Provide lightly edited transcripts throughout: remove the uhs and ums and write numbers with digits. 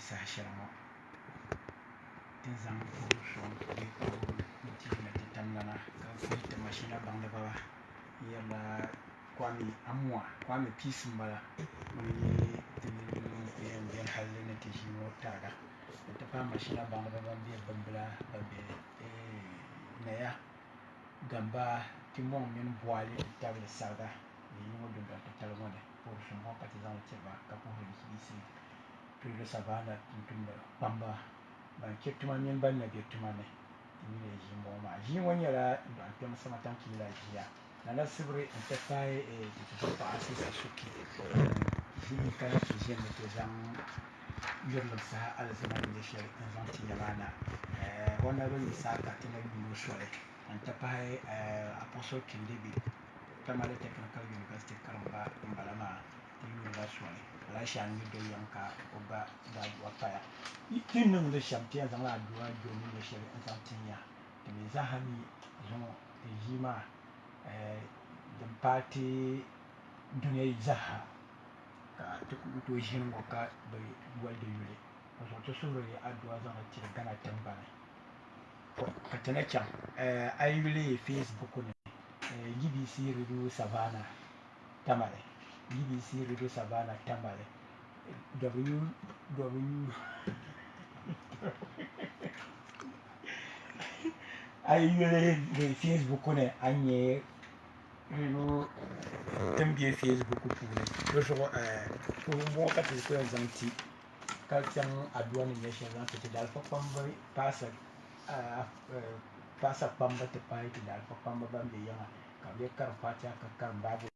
sahashɛli ŋɔ ti zaŋ buɣum sɔŋ bee ka ti tam lana ka kuli ti mashina baŋdiba n yɛrila Kwame Peace m-bala ŋun nyɛ ti yɛn biɛni hali ni ti ʒii ŋɔ tariga n ti pahi mashina baŋdiba ban be bimbila ban be Naya Gamba Timɔŋ mini Bɔɣili n ti tabili Saga ni yi ŋɔ dundoli titali ŋɔ ni puhiri sɔŋ ŋɔ ka ti zaŋli tiriba ka puhiri yiɣisi Radio Savannah tumtumdiba kpamba ban chɛ tuma mini ban na be tuma ni ti mi ni ʒii m-bɔŋɔ maa ʒii ŋɔ nyɛla dɔɣi kpɛma Samatankii la ʒiya Nana Sibiri n ti pahi ti tuzo paɣa Sisa Suki ʒimi kana ti ʒini ni ti zaŋ yurilim saha alizama ni nyɛ shɛli n zaŋ ti ya maa na Honorable Isaka ti na yuuni o soli n ti pahi Apostle Kindebi Tamale Technical University karimba m-bala maa ti yuuni ba soli Elisha Nyudoyaŋ ka o gba daadua paya ti niŋdi shɛm ti yɛn zaŋla adua jo ni nyɛ shɛli n zaŋ ti ya ti mi zaaha mi zuŋɔ ti ʒii maa din paai ti duniya zaaha ka ti kuli tooi ʒini ŋɔ ka bi boli di yuli di zuɣu ti suhiri adua zaŋli tiri Ghana tiŋgbani ka ti na chaŋ a yi yuli Facebook ni GBC Radio Savannah Tamale GBC Radio Savannah Tamale a yi yuli Facebook ni a nya tin be Facebook puuni di zuɣu ŋɔ ka ti kuli zaŋ ti ka chaŋ adua ni nyɛ shɛli zaŋ ti ti dalifa kpamba paasa kpamba ti pahi ti dalifa kpamba ban be yaŋa ka bɛ karim Fatiha ka karim Bible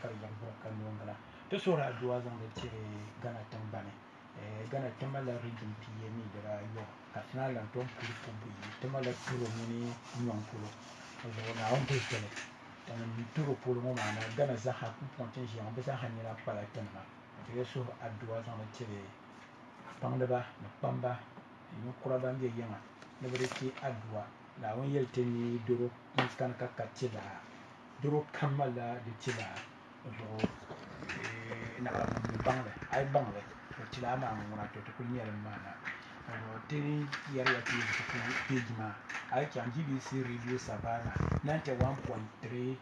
ka di yaŋ buɣum ka noongira ti suhiri adua zaŋli tiri Ghana tiŋgbani Ghana ti malila region pia mi dibaayobu ka ti naan lan tom puli buyi ti malila Turo mini Nyɔŋ polo di zuɣu Naawuni kuli zali Turo polo ŋɔ maa na Ghana zaaha kuli pɔŋ ti ʒiya ŋɔ bɛ zaaha nina kpala ti nima ti bi suhiri adua zaŋli tiri baŋdiba ni kpamba ni ninkura ban be yaŋa ni bi di ti adua Naawuni yɛli ti ni doro n-kani ka ka ti laa doro kam malila di ti laa di zuɣu naɣilim baŋli a yi baŋli o ti laa maa ŋuna to ti kuli nyɛlim maa na ti yɛrila Facebook page maa a yi chaŋ GBC Radio Savannah 91.3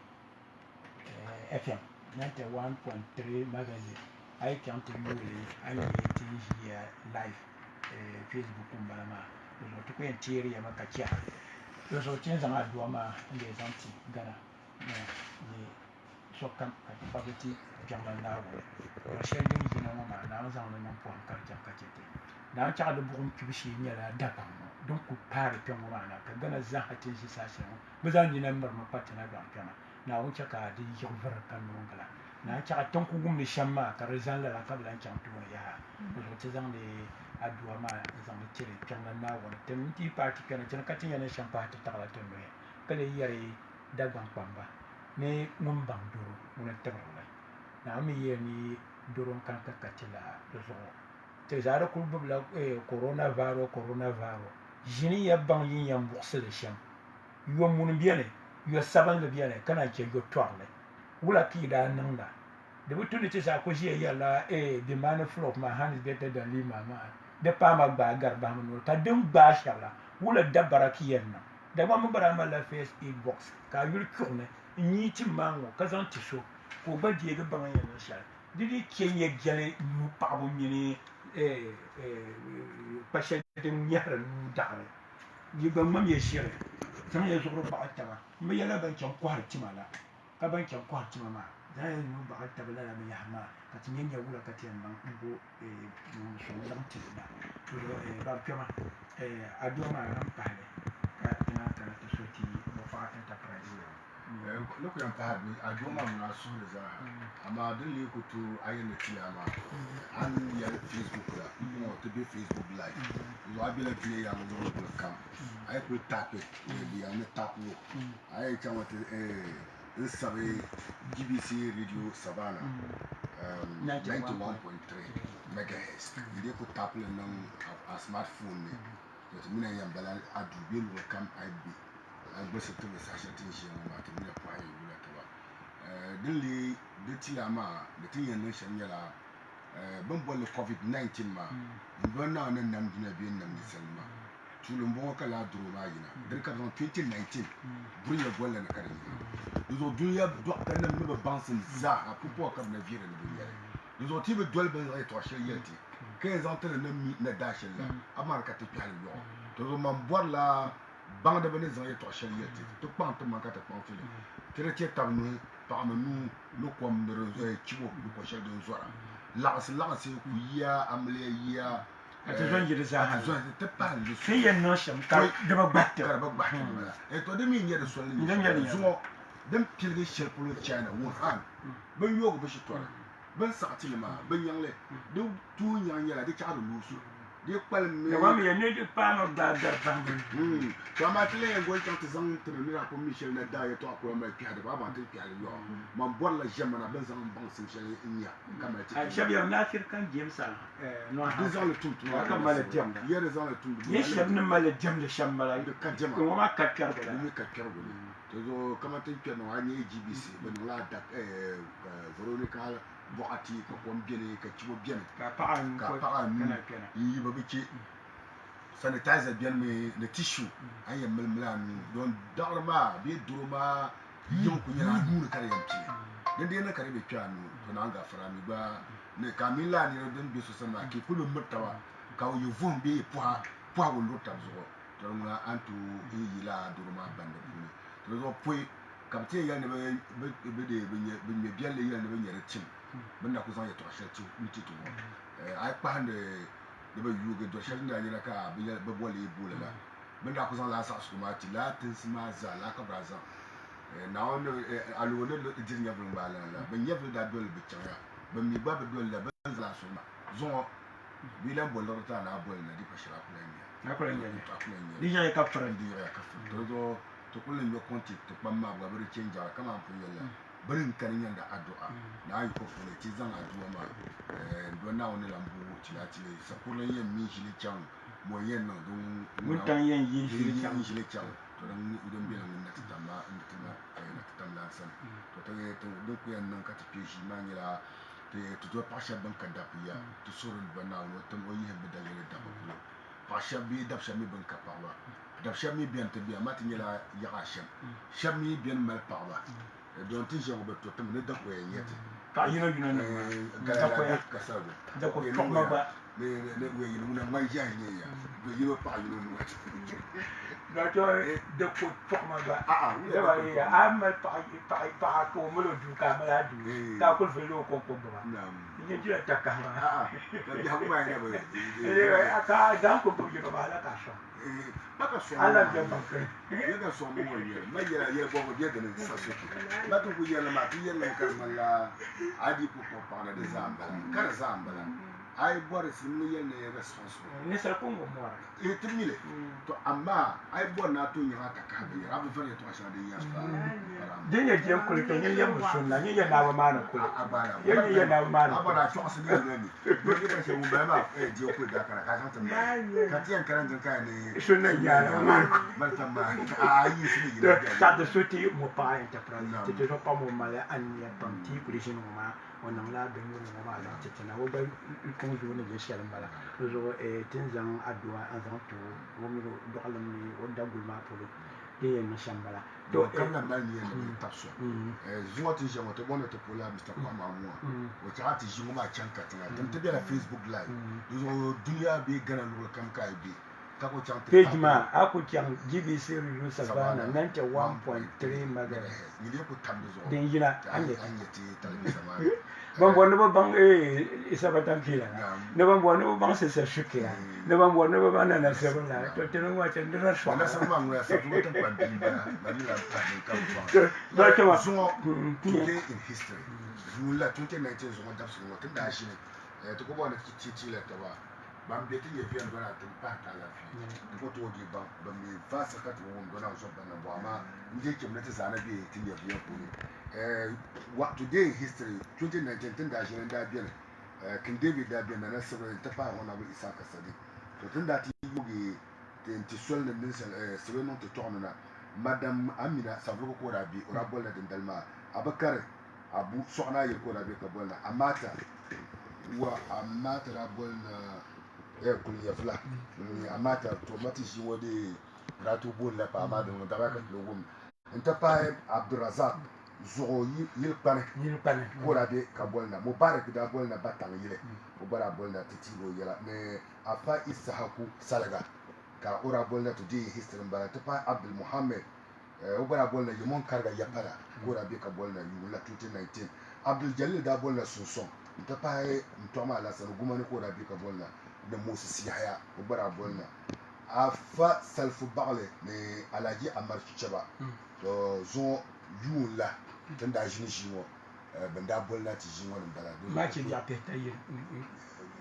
FM 91.3 magazine a yi chaŋ ti yuuli a nya ti ʒiya live Facebook m-bala maa di zuɣu ti ku yɛn teeriya mi ka chɛra di zuɣu ti ni zaŋ adua maa n-lee zaŋ ti Ghana ni sokam ka ti kpabli ti Kpɛŋla Naawuni luɣu shɛli din yina ŋɔ maa Naawuni zaŋli niŋ pɔhim ka di chaŋ ka chɛ ti Naawuni chaɣu di buɣum kpibu shee nyɛla Dagbaŋ ŋɔ din ku paari kpɛŋŋɔ maa na ka Ghana zaaha ti ʒi saha ŋɔ bɛ zaa nina mirimi pa ti na gbaŋ kpɛma Naawuni chɛ ka di yiɣi vuri ka noongira Naawuni chaɣu tin ku wumdi shɛm maa ka di zani lala ka bi lan chaŋ tooni yaha di zuɣu ti zaŋdi adua maa zaŋli tiri Kpɛŋla Naawuni ti mini ti yi paai ti kpɛna ti ni ka ti nya ni shɛm paai ti taɣila ti nuhi ka lee yɛri Dagbaŋ kpamba ni ŋun baŋ doro ŋuni tibirili Naawuni mi yɛli ni doro n-kani ka ka ti laa di zuɣu ti zaa di kuli gbubila corona virus ʒini ya baŋ yin yɛn buɣisili shɛm yɔmuni beni yɔ sabinli beni ka naan che yɔ tɔrili wula ka yi daa niŋda di bi tu ni ti zaa ku ʒiya yɛrila dimani flop maa Hannes Bete Dalim maa di paama gbaa gari bahimi noli ka din gbaa shɛba la wula dabara ka yɛn niŋ Dagbaŋ mini bala malila first aid box ka a yuli kpiɣu ni n nyii tim maa ŋɔ ka zaŋ ti so ka o gba deegi baŋ yɛn niŋ shɛli di dii che nyɛ gɛli nuu paɣabu mini kpa shɛli din nyɛhiri nuu daɣiri yi gba ŋmami ya ʒiri zaŋ ya zuɣuri baɣa taba n bi yɛla ban chaŋ kɔhiri tima la ka ban chaŋ kɔhiri tima maa zaŋ ya nuu baɣa tabi lala binyɛhiri maa ka ti nya wula ka ti yɛn niŋ n bo soŋ zaŋ ti li na ban kpɛma adua maa an pahili ka ti naan kana ti so ti Bɔfɔɣa Enterprise ni ku yɛn pahari adua maa ŋuna suhuri zaaha amaa din lee ku tu a yɛn ni ti ya maa an yɛli Facebook la ti be Facebook live zuɣu a bela duniya yaŋa luɣuli kuli kam a yi kuli taapi di yɛn ni tapu a yi chaŋ ti n sabi GBC Radio Savannah 91.3 megahertz yi dee ku taapi li niŋ a smartphone ni ti mina yɛn bala a duu be luɣuli kam a yi be a gba si tibi saha shɛli ti ni ʒiya ŋɔ maa ti mina pɔhɛ yi wula tiba din lee di ti ya maa di ti yɛn niŋ shɛm nyɛla ban bol covid-19 ma ban na nan nam dina bi nam ni salma tulum bo kala duro ma yina der ka 2019 bunya golla na kare zo dunya do kan nam ba bansin za a pupo ka na vire na dunya zo tibe dol ben ay to shel yelti 15 ans tele na mi na dashel la amar ka te pial yo to zo man bor la bang de bene zo ay to shel yelti to pan to man ka te pan fili tere tie tam ni pa ma nu no kom de zo chiwo ko shel de zo la ku ya amle ya attention jide sa attention te parle de fi yen no sham ka de ba batte et to de mi nyede so ni zo dem pilge shel pour le China Wuhan ben yogo be shi to ben sakti ma ben yangle de tu nyang yala de charu lusu de kwal me wa mi ne de pa no da bang to ma tele ngol tan zang tre ni ko Michel na da to ko ma pia de ba ba te pia yo man bor la jemana ben zang bang sim shel nya kama ti a shabia na fir kan jemsa no ha des ans le tout kama le tem hier des ans le tout ye shab ne ma le tem le shambala de ka jema ko ma ka kar ko ni ka kar go to zo kama te pia no ani GBC ben la da Veronica Boati ko kom gene ka ci bo bien ka pa kana yi ba bici sanitizer bien me le tissue ay melmelan don darma bi durma yon ko nyana nur kare yamci den de na kare be piano to na ga fara mi ba ne kamila ni den bi so sama ki kulu mutawa ka yo vum bi poa wo lota zo to na antu yi la durma bande buni to zo poi kamte ya ne be de be bien le ya ne be nyere tim ben na kusan ya to shati miti to ai pande de ba yuge do shati na nyina ka be bole bole la ben na kusan la sa su ma ti la tin sma za la ka braza na on alu ne din ya bun bala la ben ya da dol be chaya ben mi ba be dol la ben la su ma zo bi la bol ta na bol na di pa shira kula na kula nya to akula nya di ya ka fara di ya ka to zo to kula nyo konti to pamma ba be change kama fu yalla barin karin yanda addu'a na yi kokore ci zan addu'a ma don na wani lambu tilatile sakuran yin mi shi can mo yin nan don mutan yin yi shi can to dan idan bi nan na tamba na tamba san to ta yi to don ku yan nan ka tafi shi ma ngira to to pasha ban ka da ya to surul bana no to mo yin bi dalile da ba pasha bi da sha mi ban ka pawa da sha mi biyan ta biya mati ngira ya sha mi biyan mal pawa don tin shi ba to tun da ko yin yata ka yino da ko ya kasado da ko kuma ba ne we yin mun mai ja ne ya do yiro pa yiro no da to da ko kuma ba da ba ya amal pa ko mo lo du ka mala du ka ko fe lo ko ba ni ji ta ka da bi hakuma ne ba aka dan ko bu yiro ba la ka sha baka so ala de banke ye ga so mo ye ma ye bo bo ye de ne sa so ba to ku ye la ma ti ye la ka mala adi ku ko pa na de zamba kar zamba ai bore sin ni ye ne responsible ne sa ko mo mo e timile to amma ai bo na to nya ka ka be abu fa ye to asha de ya pa den ye je ko ke ye mo sunna ye na ba ma na ko ye na ba ma na abara to asu de ne do ye ba se mu ba ma e je ko da ka ka san ka ti an karan kan ne sunna ya na ma ko maltama ai su ni de ta de suti mo pa interprète te to pa mo mala an ya panti ko de sinu ma wannan la ben mo ma la te na wo ba ko do ne je shel mbala zo e tinzan adwa an zan to wo mi do alam ni wo dagul ma to de yen shambala do kan na mali ne tapso zuwa ti jamo to bona to pola Mr. Kwama mo o ta ti jimu ma chanka tana dan te bela Facebook live zo dunia be gana lo kam kai bi ka ko chanta page ma aku chang GBC Radio Savannah 91.3 megahertz ni le ko tambe zo den yina anye ti talibisa ma ban bon no bang isa batam kila ne ban bon no bang se shukira ne ban bon no bang na se bala to teno wa chen dra so na sa ma ngwa sa ko tan kwa dimba na ni la ta ni ka ba ba to ma so today in history you la 2019 zo da so tan da shi to ko ba na ci la ta ba ban be ti ye fi an bana tan pa ta la fi ko to di ban mi fa sa ka to won dona so bana bo ama ndi ke mna ta sana bi ti ye fi ko what today in history 2019 tun da shi da biyan kin David da biyan na sabar ta fa wona bu isa ka sadi to tun da ti yugi ti sol ne min sabar non to tourna madame Amina savro ko da bi ora bolla den dalma abakar abu soxna yel ko da bi ka bolla amata wa amma ta rabon na kuliya fla amma ta tomati shi wode ratu bon la pa ma don da ba ka lo gum nta pa Abdurazak zugo yil pane ko la de ka bolna Mubarak da bolna batang yile Mubarak bolna titigo yela me apa Isahaku Salaga ka ora bolna to di history ba ta pa Abdul Muhammad ubara bolna yimon karga yapara ko la be ka bolna yula 2019 Abdul Jalil da bolna sunson nta pa ntoma la sanu gumani ko la be ka bolna da Moses Yahya ubara bolna afa salfu bagle ne Alaji Amar Chaba to zo yula tunda jini wo banda bolna ti jini won bala do ma ci ya peta yi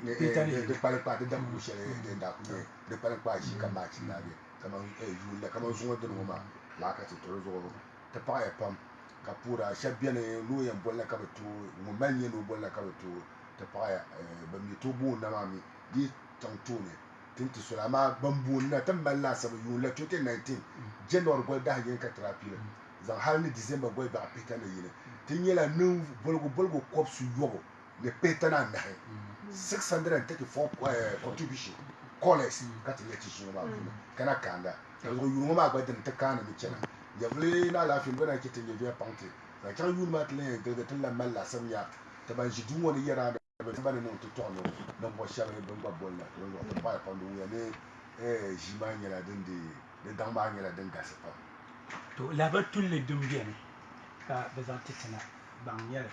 de pare pa de dam bu shere de da ku de pare pa shi kama ci na be kama yula kama zo de no ma la ka ti to zo ta pa ya pam kapura shabiane lu yan bolna ka to mo manye no bolna ka to ta pa ya ba mi to bu na ma mi di tantone tinti sulama bambu na tamballa sabu yula 2019 January gol da yen ka trapila zan har ni December gol ba peta na yine tin yela no bolgo kop su yogo le peta na na 634 contribution college ka ti leti shi ma kana kanda ko yuma ma ba den ta kana mi cena ya vle na la fin bana kitin ye bien pante za kan yuma tle de tin la malla samya ta ban ji dun woni yara bane non to tono non bo shabe ben ba bolla to ba pa ndu ya ne jima nyala dinde de damba nyala den gasa pa to la ba tul le dum bien ka bezan titina bang yel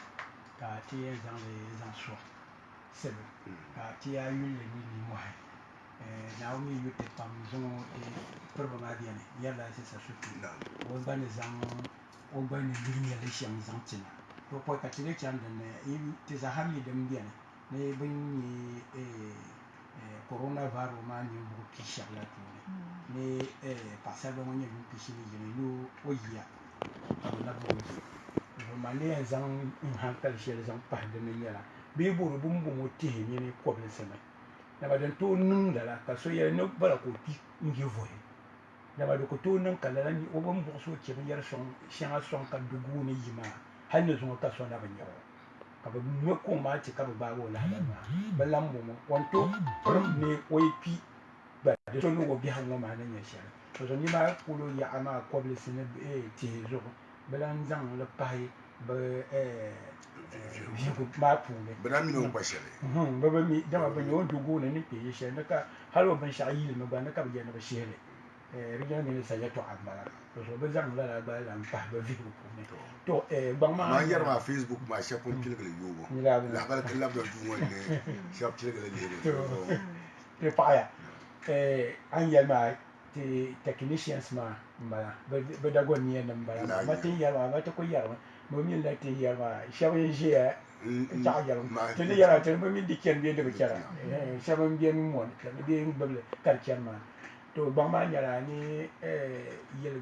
ka ti dans les ansois c'est le ka ti ya yu le ni mo na mi yu te pam zon probablement bien yalla c'est ça surtout on va les on va les lignes les chiens zantina to ko ka ti le chan de ne ti za hami dum bien ne bin ni coronavirus ma ni bu ki shala to ne pasal mo ni bu ki shi ni no o ya na bu ma ne zan in hankal shi zan pa de ne yala bi bu bu mo ti ni ko be sene na ba den to nun da la ka so ya no bala ko pi ngi voye na ba ko to nun kala ni o bon bo so ke yar son shan son ka dugu ne yima har ne zo ka so na ba nyawo ka ba mu ko ma ti ka ba wo la ba lam mo wonto prom ne o pi ba de so no go bi han ma na nya sha so ni ma ko lo ya ama ko be sene ti zo ba lan zang le pai ba ma pule bana mi no kwashele ba mi da ba nyo dugu ne ni pe she na ka halo ban sha yi me ba na ka ba na ba shere riga ne sa ya to amala to so ba zang la ba la pa ba vi ko ne to bang ma yar ma Facebook ma sha pon pilgale yobo la ba ka labdo du wonne sha pilgale ne te pa ya an yel ma te technicians ma ba da go ni na ba ma tin ya ba ta ko ya mo mi la te ya ba sha ba je ya ta ya te ne ya te mo mi di ken bi de ba kara sha ba bi mo ka bi ba ka ken ma to bang ma ya ni yel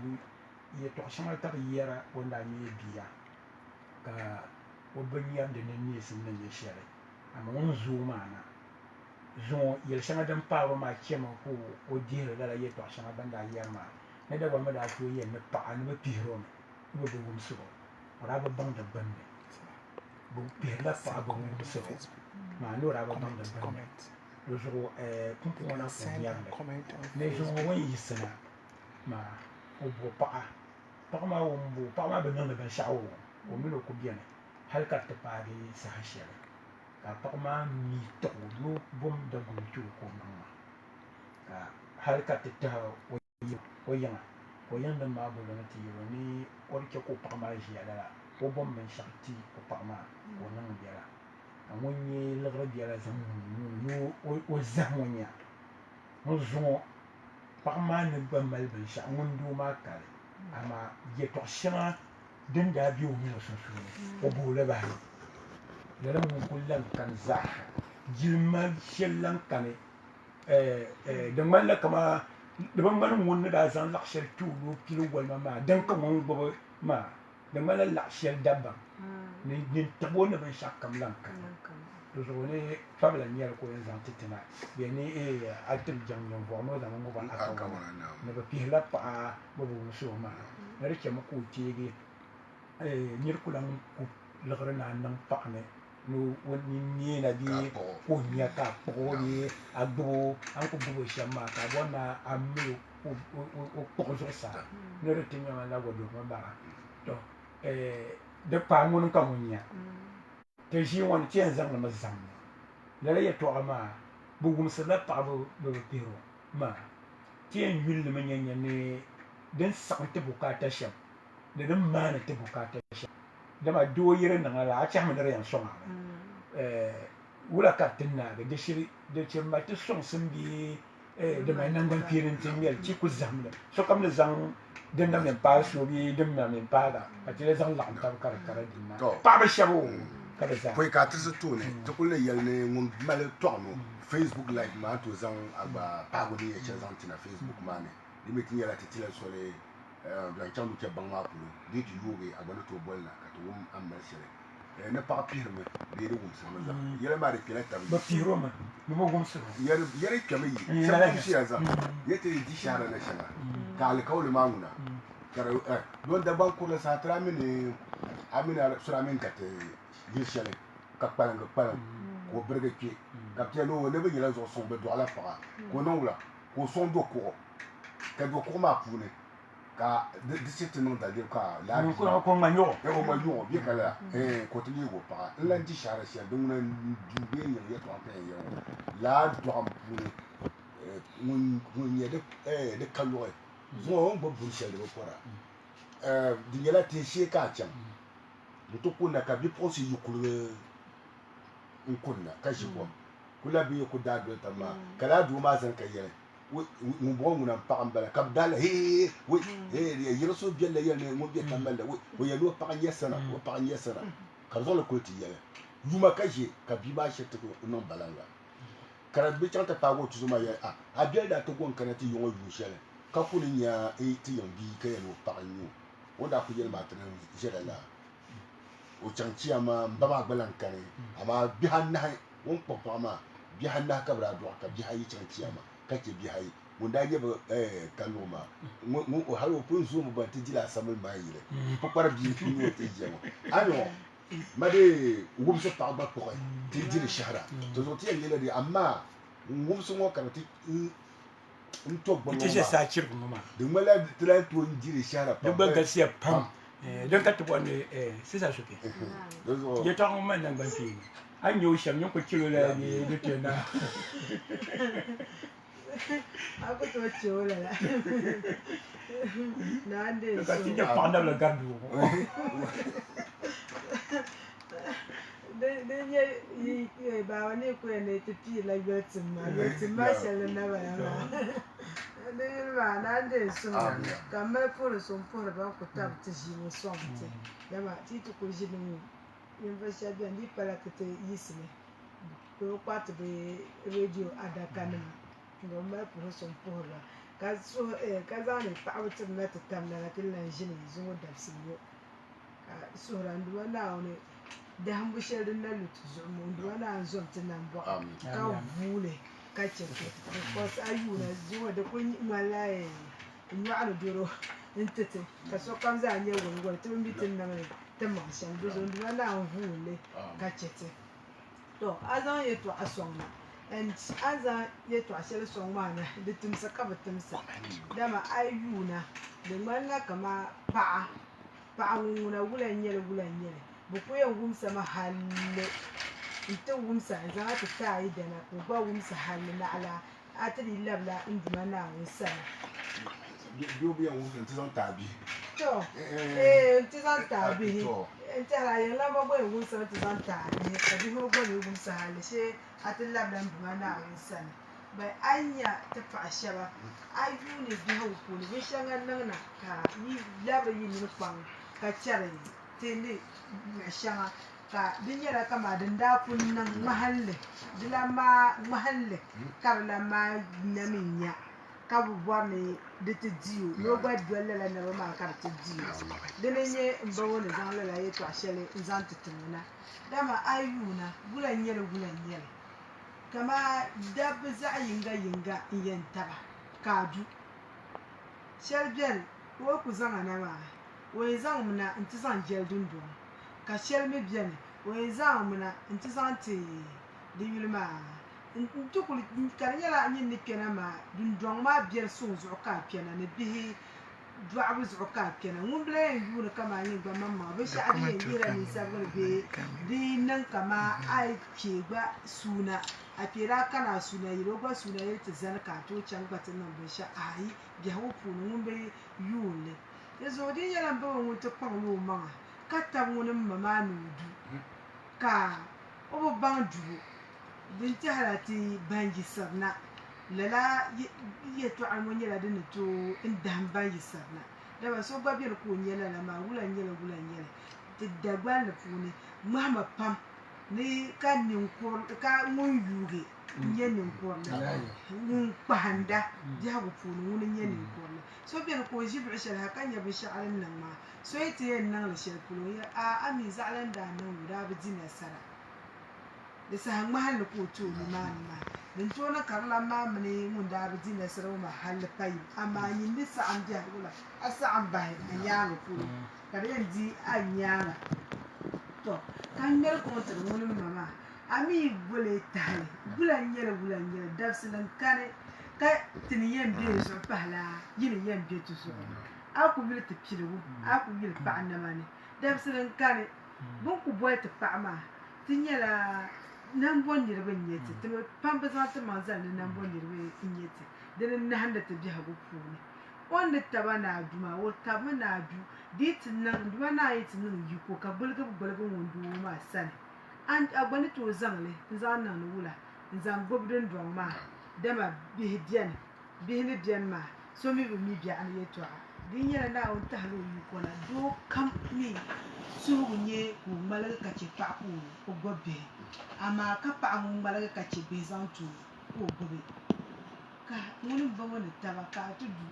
ye to shama ta yera wanda ni biya ka o ban ya de ne ni sin ne shere amma on zuma na zon yel shanga dan pawo ma kema ko o dire la ye to shanga banda yerma ne da gwa da to ye ne pa an me piro ne bo bo so ora ba bang da bande bo pe la pa bo mo so ma no ora ba bang da bande do so kumpu na ko yande ne so mo yi sana ma o bo pa ma o bo pa ma be no be shawo o mi lo ko bien hal ka te pa di sa shere ka pakma mi to no bom da gu chu ko ma ka har ka ta o yang da ma bo na ti yo ni o ke ko pakma ji ala o bom men shakti ko pakma ko nan biara ka wonye le gra biara zam no o zamonya mo zo pakma ne ba mal ben sha ngundu ma ka ama ye to shama din da biyo mi so o bo le ba la mun kullan kan za jilma shellan kan da malla kama da ban ban mun da zan lakshar tulo kilo wal ma dan kan mun gobe ma da malla lakshar dabba ne ne tabo ne ban shakam lan kan to so ne fabla ni ko yan zan titina be ne atul jang yon vo mo da mun gobe aka ne ba pihla pa bo bo so ma ne rike mu ko tege nyir kulan ku lagra na nan pa ne no ni na bi ko nya ka ko ni agbo an ko gbo shama ka bona amme o ko so sa ne re tin ma la godo ma ba to de pa mun ka mun nya te shi won tien zang ma zang la ya to ma bu gum sa la pa bu piro ma tien yul ma nya nya ne den sa te bukata sham de den ma ne te bukata sham dama do yire na la a chama de yan songa wula kapten na ga de shiri ma te song sun bi de mai nan gan pirin tin mel ci ku zamle so kam le zang den na men pa so bi den na men pa da a ti le zang la ta kar din na pa ba shabo kada za foi ka tirsu to ne to kulle yel ne mun male to no Facebook live ma to zang agba pa go ni che zang tina Facebook ma ne dimi tin yela ti tile so le dan chandu ke bang ma ku di ti yoge agba to bolna ka to wum am ma sere ne pa pire me de de wum sama za yele ma de kele ta ba piro ma mo gum so yele kame yi sai shi ya za yete di shara na shara ka al kawle ma muna kare don da ban kula sa tra mini amina sura min ka te yishale ka palan ko berge ki ka te no ne be yela zo so be do ala fa ko non wala ko son do ko ka do ko ma pune ka de site non da de ka la ko ma yo e o ma yo bi kala ko te ni go pa la ndi shara sia dum na du be ni ye to pe yo la do am pune mun ye de kallo zo bo bu shele ko ra di yela te shi ka cham to kunna ka bi posi yukulu kunna ka shi ko kula bi ku da do tamma kala du ma san ka yele mu bo mu na pa ambala ka dala he we he yelo so bi la yele mu bi tamala we yelo pa nyesana we pa nyesana ka zo le ko ti yele yuma ka je ka bi ba shi to non balanga kara bi chanta pa go tuzuma ye a bi da to gon kana ti yongo yu shele ka kuni nya ti yon bi ka yelo pa nyu o da ku yele ma tan jela la o chanchi ama mbaba gbalan kare ama bi hanna won popo ama bi hanna ka bra do ka bi hayi chanchi ama ka ke bi hayi mun da je ba kaloma mu o hawo pun zo mu ba ti jila samul ma yire popara bi ni o ti jema ano made wum so pa ba ko ti jili shahra to zo ti yele di amma wum so mo kan ti to gbon ti je sa chir ko ma de mala tra to jili shahra de ba ga sia pam don ka to bonne c'est ça choqué je t'en remets dans ban fi an yo sham yon ko kilo la ni de tena ako to chola la nande ka ti je panda la gardu de ye ba wani ko ne ti pi la yotin ma shalla na ba de ba nande so kama pour son pour ba ko tab ti ji mo so ti ya ba ti to ko ji ni yin ba sha bi ndi pala te yisne ko kwat be radio adaka na ngo ma pour son pour ba ka so ka za ne pa wutin na ta tam na tin lan ji ni zo da sin yo ka so ran duwa na ne da han bushe din na lutu zo mu duwa na zo tin nan bo ka vule ka ce ko ayu na zuwa da kun malaye nyaalo duro intete ka so kam za anye won to mitin na me te ma shan do zo duwa na vule ka ce to azan ye to asonga and aza ye to ashere songma na de tumsa ka batumsa dama ayuna de manga kama pa nguna wulan nyele bu ko yan gumsa mahalle ita wumsa za ta tayi da na ko ba wumsa halle na ala atri labla indima na wumsa bio bi yan wumsa ti son tabi to ti son tabi entara yan la mo bo wumsa ti son tabi ka bi mo bo wumsa halle she atri labla indima na wumsa bai anya ta fashe ba ayu ne bi hawo ko ne shangan nan na ka yi labla yi ni kwan ka chare tele na shanga ka dinyara kama dinda kunnan mahalle dila ma mahalle karla ma naminya ka buwa ne de te diu no ba dwelle la na ma kar te diu denenye mbawo ne zan la ye to ashele zan tutumuna dama ayuna gulanyele kama dab za yinga yen taba kadu shelbel wo ku zanga na ma wo zang mna nti zan jel dundun ka shel mi biene o yin zaŋ mina n ti zaŋ ti di yuli maa n ti kuli ka di nyɛla nyin ni kpɛna maa dundɔŋ maa biɛri suŋ zuɣu ka a kpɛna ni bihi dɔɣibu zuɣu ka a kpɛna ŋun bila yɛn yuuni kama yin gba maŋmaŋa binshɛɣu din yɛn yihira ninsabili bee di niŋ kama a yi kpee gba suuna a kpeera kana a suuna yili o gba suuna yili ti zani ka a tooi chaŋ gba ti niŋ binshɛɣu ayi biɛhigu puuni ŋun bi yuuni di zuɣu din yɛla n ba ŋun ti kpaŋli o maŋa ka tabi ŋuni ma maa ni o du ka o bi baŋ dubu din tɛhala ti ban yisirina lala yɛltɔɣa ŋɔ nyɛla din ni tooi n dahim ban yisirina dama so gba bɛni ka o nyɛ lala maa wula n-nyɛli ti Dagbanli puuni ŋmahima pam ni ka ŋun yuugi n-nyɛ ninkurili ŋun kpahinda biɛhigu puuni ŋuni n-nyɛ ninkurili so bɛni ka o ʒi luɣu shɛli ha ka nyɛ binshɛɣu din niŋ maa so yi ti yɛn niŋli shɛli polo ami zaɣili n daa niŋ o daa bi di nasara di saha ŋmahinli ka o ti o nimaani maa din tooi niŋ ka di lan maa mini ŋun daa bi di nasara ŋɔ maa halli pa yim amaa nyini di saɣim biɛhigu la a saɣim bahi a nyaaŋa polo ka di yɛn di a nyaaŋa to ka ŋmɛri kuŋ tiri ŋuni ma maa a mi boli tahali wula n-nyɛli dabisili n-kani ka ti ni yɛn be zuɣu pahila yi ni yɛn be ti zuɣu a ku yuli ti piligu a ku yuli paɣa nama ni dabisili n-kani bin ku boli ti paɣa maa ti nyɛla nambo niriba n-nyɛ ti ti pam bi zaŋ ti maŋ zali ni nambo niriba n-nyɛ ti di ni nahindi ti biɛhigu puuni o ni taba ni a du maa o tabimi ni a du di ti niŋ dima naa yi ti niŋ yiko ka gbuligi ŋun doo maa sani a gba ni tooi zaŋli n-zaŋ niŋ ni wula n-zaŋ gbubi dundɔŋ maa dama bihi bɛni bihi ni bɛni maa so mi bi mi biɛɣu ni yɛltɔɣa din nyɛla Naawuni tahila o yiko la doo kam mi suhugu nyɛ ka o ŋmaligi ka che paɣa ka o gbubi bihi amaa ka paɣa ŋun ŋmaligi ka che bihi zaŋ ti o ka o gbubi ka ŋuni n ba ŋɔ ni taba ka a ti du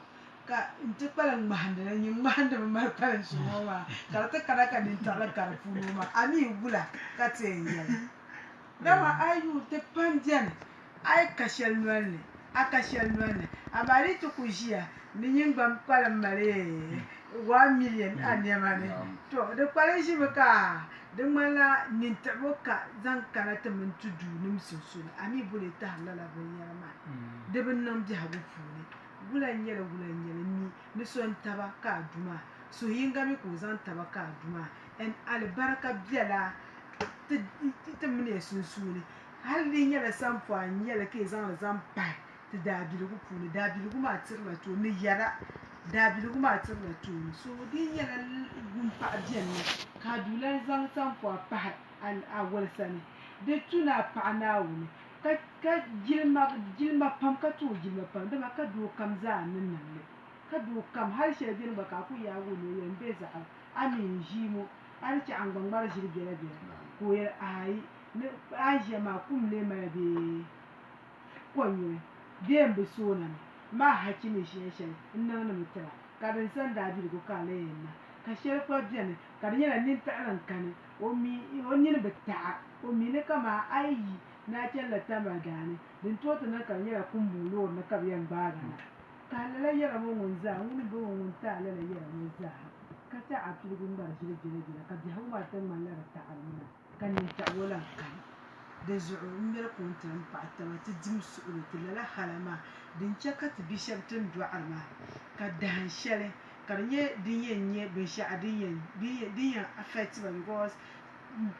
ka n ti kpalim ŋmahindi la nyini ŋmahindi bi mali kpalim shɛli ŋɔ maa ka di ti kana ka nintɔɣili ka di puuni ŋɔ maa a mi wula ka ti yɛn yɛli dama a yi yuli ti pam bɛni a yi ka shɛli noli ni a ka shɛli noli ni amaa di ti ku ʒiya ni nyingban kpalim mali 1 million a niɛma ni to di kpalim ʒimi ka di ŋmanila nintiɣibu ka zaŋ kana ti mini ti duu nim sunsuuni a mi boli tahiri lala binyɛra maa di bi niŋ biɛhigu puuni wula n-nyɛli mi ni so n-taba ka a du maa suhu yinga mi ka o zaŋ taba ka a du maa alibarika bɛla ti mini ya sunsuuni hali di nyɛla sampɔɣu n-nyɛli ka yi zaŋli zaŋ pahi ti daabiligu puuni daabiligu maa tirila tooni ni yɛra daabiligu maa tirila tooni so di nyɛla gumpaɣu bɛni mi ka a du lan zaŋ sampɔɣu pahi a walisa ni di tu ni a paɣa Naawuni ka jilima pam ka tooi jilima pam dama ka doo kam zaa ni niŋli ka doo kam hali shɛli bɛni gba ka a ku yaagi o noli n be zaɣa a mi n ʒii ŋɔ a ni che an gba ŋmari ʒili bɛla ka o yɛli ayi a ʒiya maa kum lee mali bee kɔnyini bee bi soona mi maa haki mi ʒiya shɛli n niŋdi mi tira ka din sani daabiligu ka a lan yɛn na ka shɛli gba bɛni ka di nyɛla nintɔɣili n-kani o nini bi taɣa o mi ni kama a yi na chɛlila Tamba daani din tooi ti niŋ ka di nyɛla kumbuŋ loori ni ka bi yɛn gbaagi na ka a lala yɛla ŋɔ ŋun zaa ŋuni bo ŋɔ ŋun taai lala yɛla ŋɔ zaa ka ti a piligu ŋmari ʒili jɛla ka biɛhigu maa ti ŋmanila di taɣili mi na ka nintaɣigu lan kani di zuɣu n-mɛri kuŋ ti n paɣi taba ti dim suɣulo ti lala hala maa din che ka ti bia shɛba ti ni dɔɣiri maa ka dahin shɛli ka di nyɛ din yɛn nyɛ binshɛɣu din yɛn affect ba because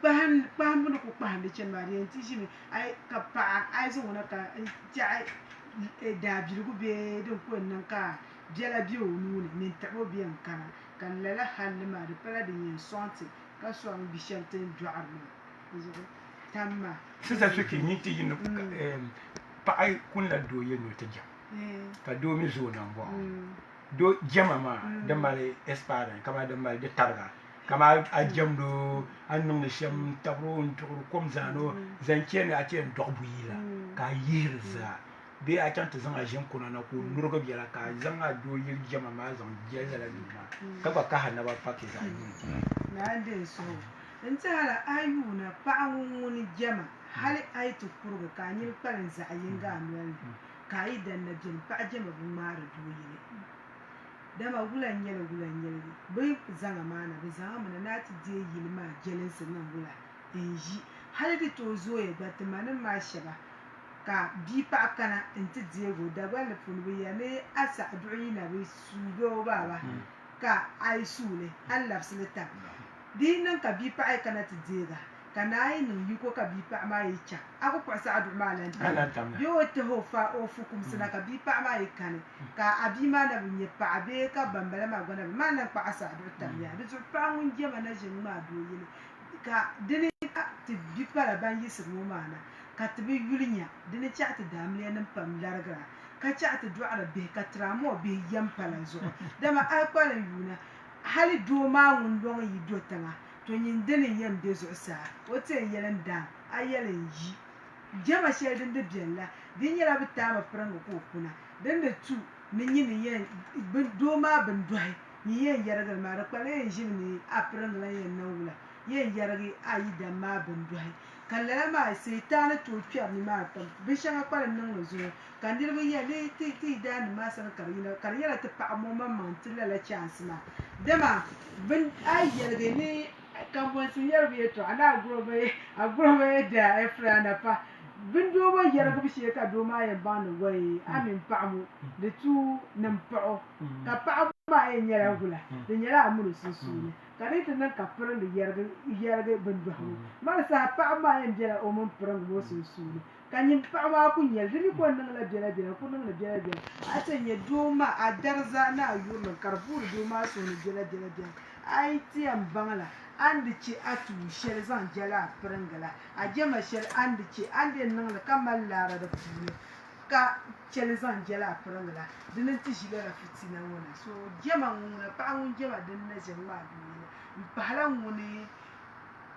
kpahimbu ni ku kpahindi chani maa di yɛn ti ʒimi ka paɣa a yi zaŋ o na ka chɛɣu daabiligu bee din ku yɛn niŋ ka biɛla be o nuu ni nintaɣibu bɛ yɛn kana ka lala halli maa di pala din yɛn sɔŋ ti ka sɔŋ bia shɛba ti ni dɔɣiri maa di zuɣu tam maa sisa suki ni ti yini paɣa kunla doo yɛli ti jɛm ka doo mi zooi niŋ bɔɣu doo jɛma maa di mali experience kama di mali di tariga kama a jɛmdo a niŋdi shɛm tabiro n duɣiri kom zaano zaŋ chɛni a chɛn dɔɣi buyila ka a yihiri zaa bee a chaŋ ti zaŋ a ʒini kuna na ka o nurigi biɛla ka a zaŋ a doo yili jɛma maa zaŋ jɛli lala duu maa ka gba kaha naba paki zaɣ yini n tihala a yuuna paɣa ŋun jɛma hali a yi ti kuriga ka a nyini kpalim zaɣ yinga a noli ni ka a yi danna bɛni paɣa jɛma bi ŋmaari doo yili dama wula n-nyɛli bi zaŋa maa na bi zaŋa mi na ti deei yili maa jɛlinsi niŋ wula n ʒi hali di tooi zooya gba ti ma nim maa shɛba ka bia paɣa kana n ti deego dagbanli puuni bi yɛli ni a saɣa duɣu yina bi suugi o baaba ka a yi suuli a ni labisili tam di yi niŋ ka bia paɣa yi kana ti deega ka naa yi niŋ yiko ka bia paɣa maa yi chaŋ a ku kpuɣi saɣa duɣu maa lan tam bee o tahi o fukumsina ka bia paɣa maa yi kani ka a bia maa na bi nyɛ paɣa bee ka bambala maa gba na bi maa na kpaɣa saɣa duɣu tam ya di zuɣu paɣa ŋun jɛma na ʒi ŋmaa doo yili ka dini ti bipala ban yiɣisiri ŋɔ maa na ka ti bi yuli nya dini chaɣa ti daamiliya nim pam larigira ka chaɣa ti dɔɣiri bihi ka tiraamo bihi yɛm pala zuɣu dama a kpalin yuuna hali doo maa ŋun lɔŋ yi do tiŋa to nyin dini yɛn be zuɣusaa o tiin yɛlin daam a yɛlin yi jɛma shɛli din di biɛni la di nyɛla bi taami piringi ka o kuna din di tu ni nyi ni yɛn doo maa bin dɔhi ni yɛn yɛrigiri maa di kpali yɛn ʒimi ni a piringi la yɛn niŋ wula yɛn yɛrigi a yi dam maa bin dɔhi ka lala maa seetaani tooi kpɛri ni maa pam bi shɛŋa kpali niŋli zuɣu ka niriba yɛ ni ti daa ni maa sani ka di yɛla ti paɣa mo maŋ ti lala chaansi maa dama bin a yɛrigi ni kambonsi yɛribi yɛltɔɣa ni a gurimi yɛ daa efirana pa bin doo ŋɔ yɛrigibu shee ka doo maa yɛn baŋ ni wɔyi a min paɣa ŋɔ di tu nin paɣo ka paɣa maa yɛn nyɛla wula di nyɛla amuni sunsuuni ka di ti niŋ ka piringi yɛrigi bin dɔhi ŋɔ mali saha paɣa maa yɛn bɛla o mini piringi ŋɔ sunsuuni ka nyin paɣa maa ku nyɛli di ni ko niŋla biɛla ku niŋli biɛla a ti nyɛ doo maa a dariza ni a yurilim ka di buuri doo maa suuni biɛla a yi ti yɛn baŋla an di che a tuu shɛli zaŋ jɛli a piringi la a jɛma shɛli an di che an di niŋli ka mali laara di puuni ka shɛli zaŋ jɛli a piringi la di ni ti ʒi lala fitina ŋɔ na so jɛma ŋuna paɣa ŋun jɛma din na ʒi ŋmaa duuni n pahala ŋuni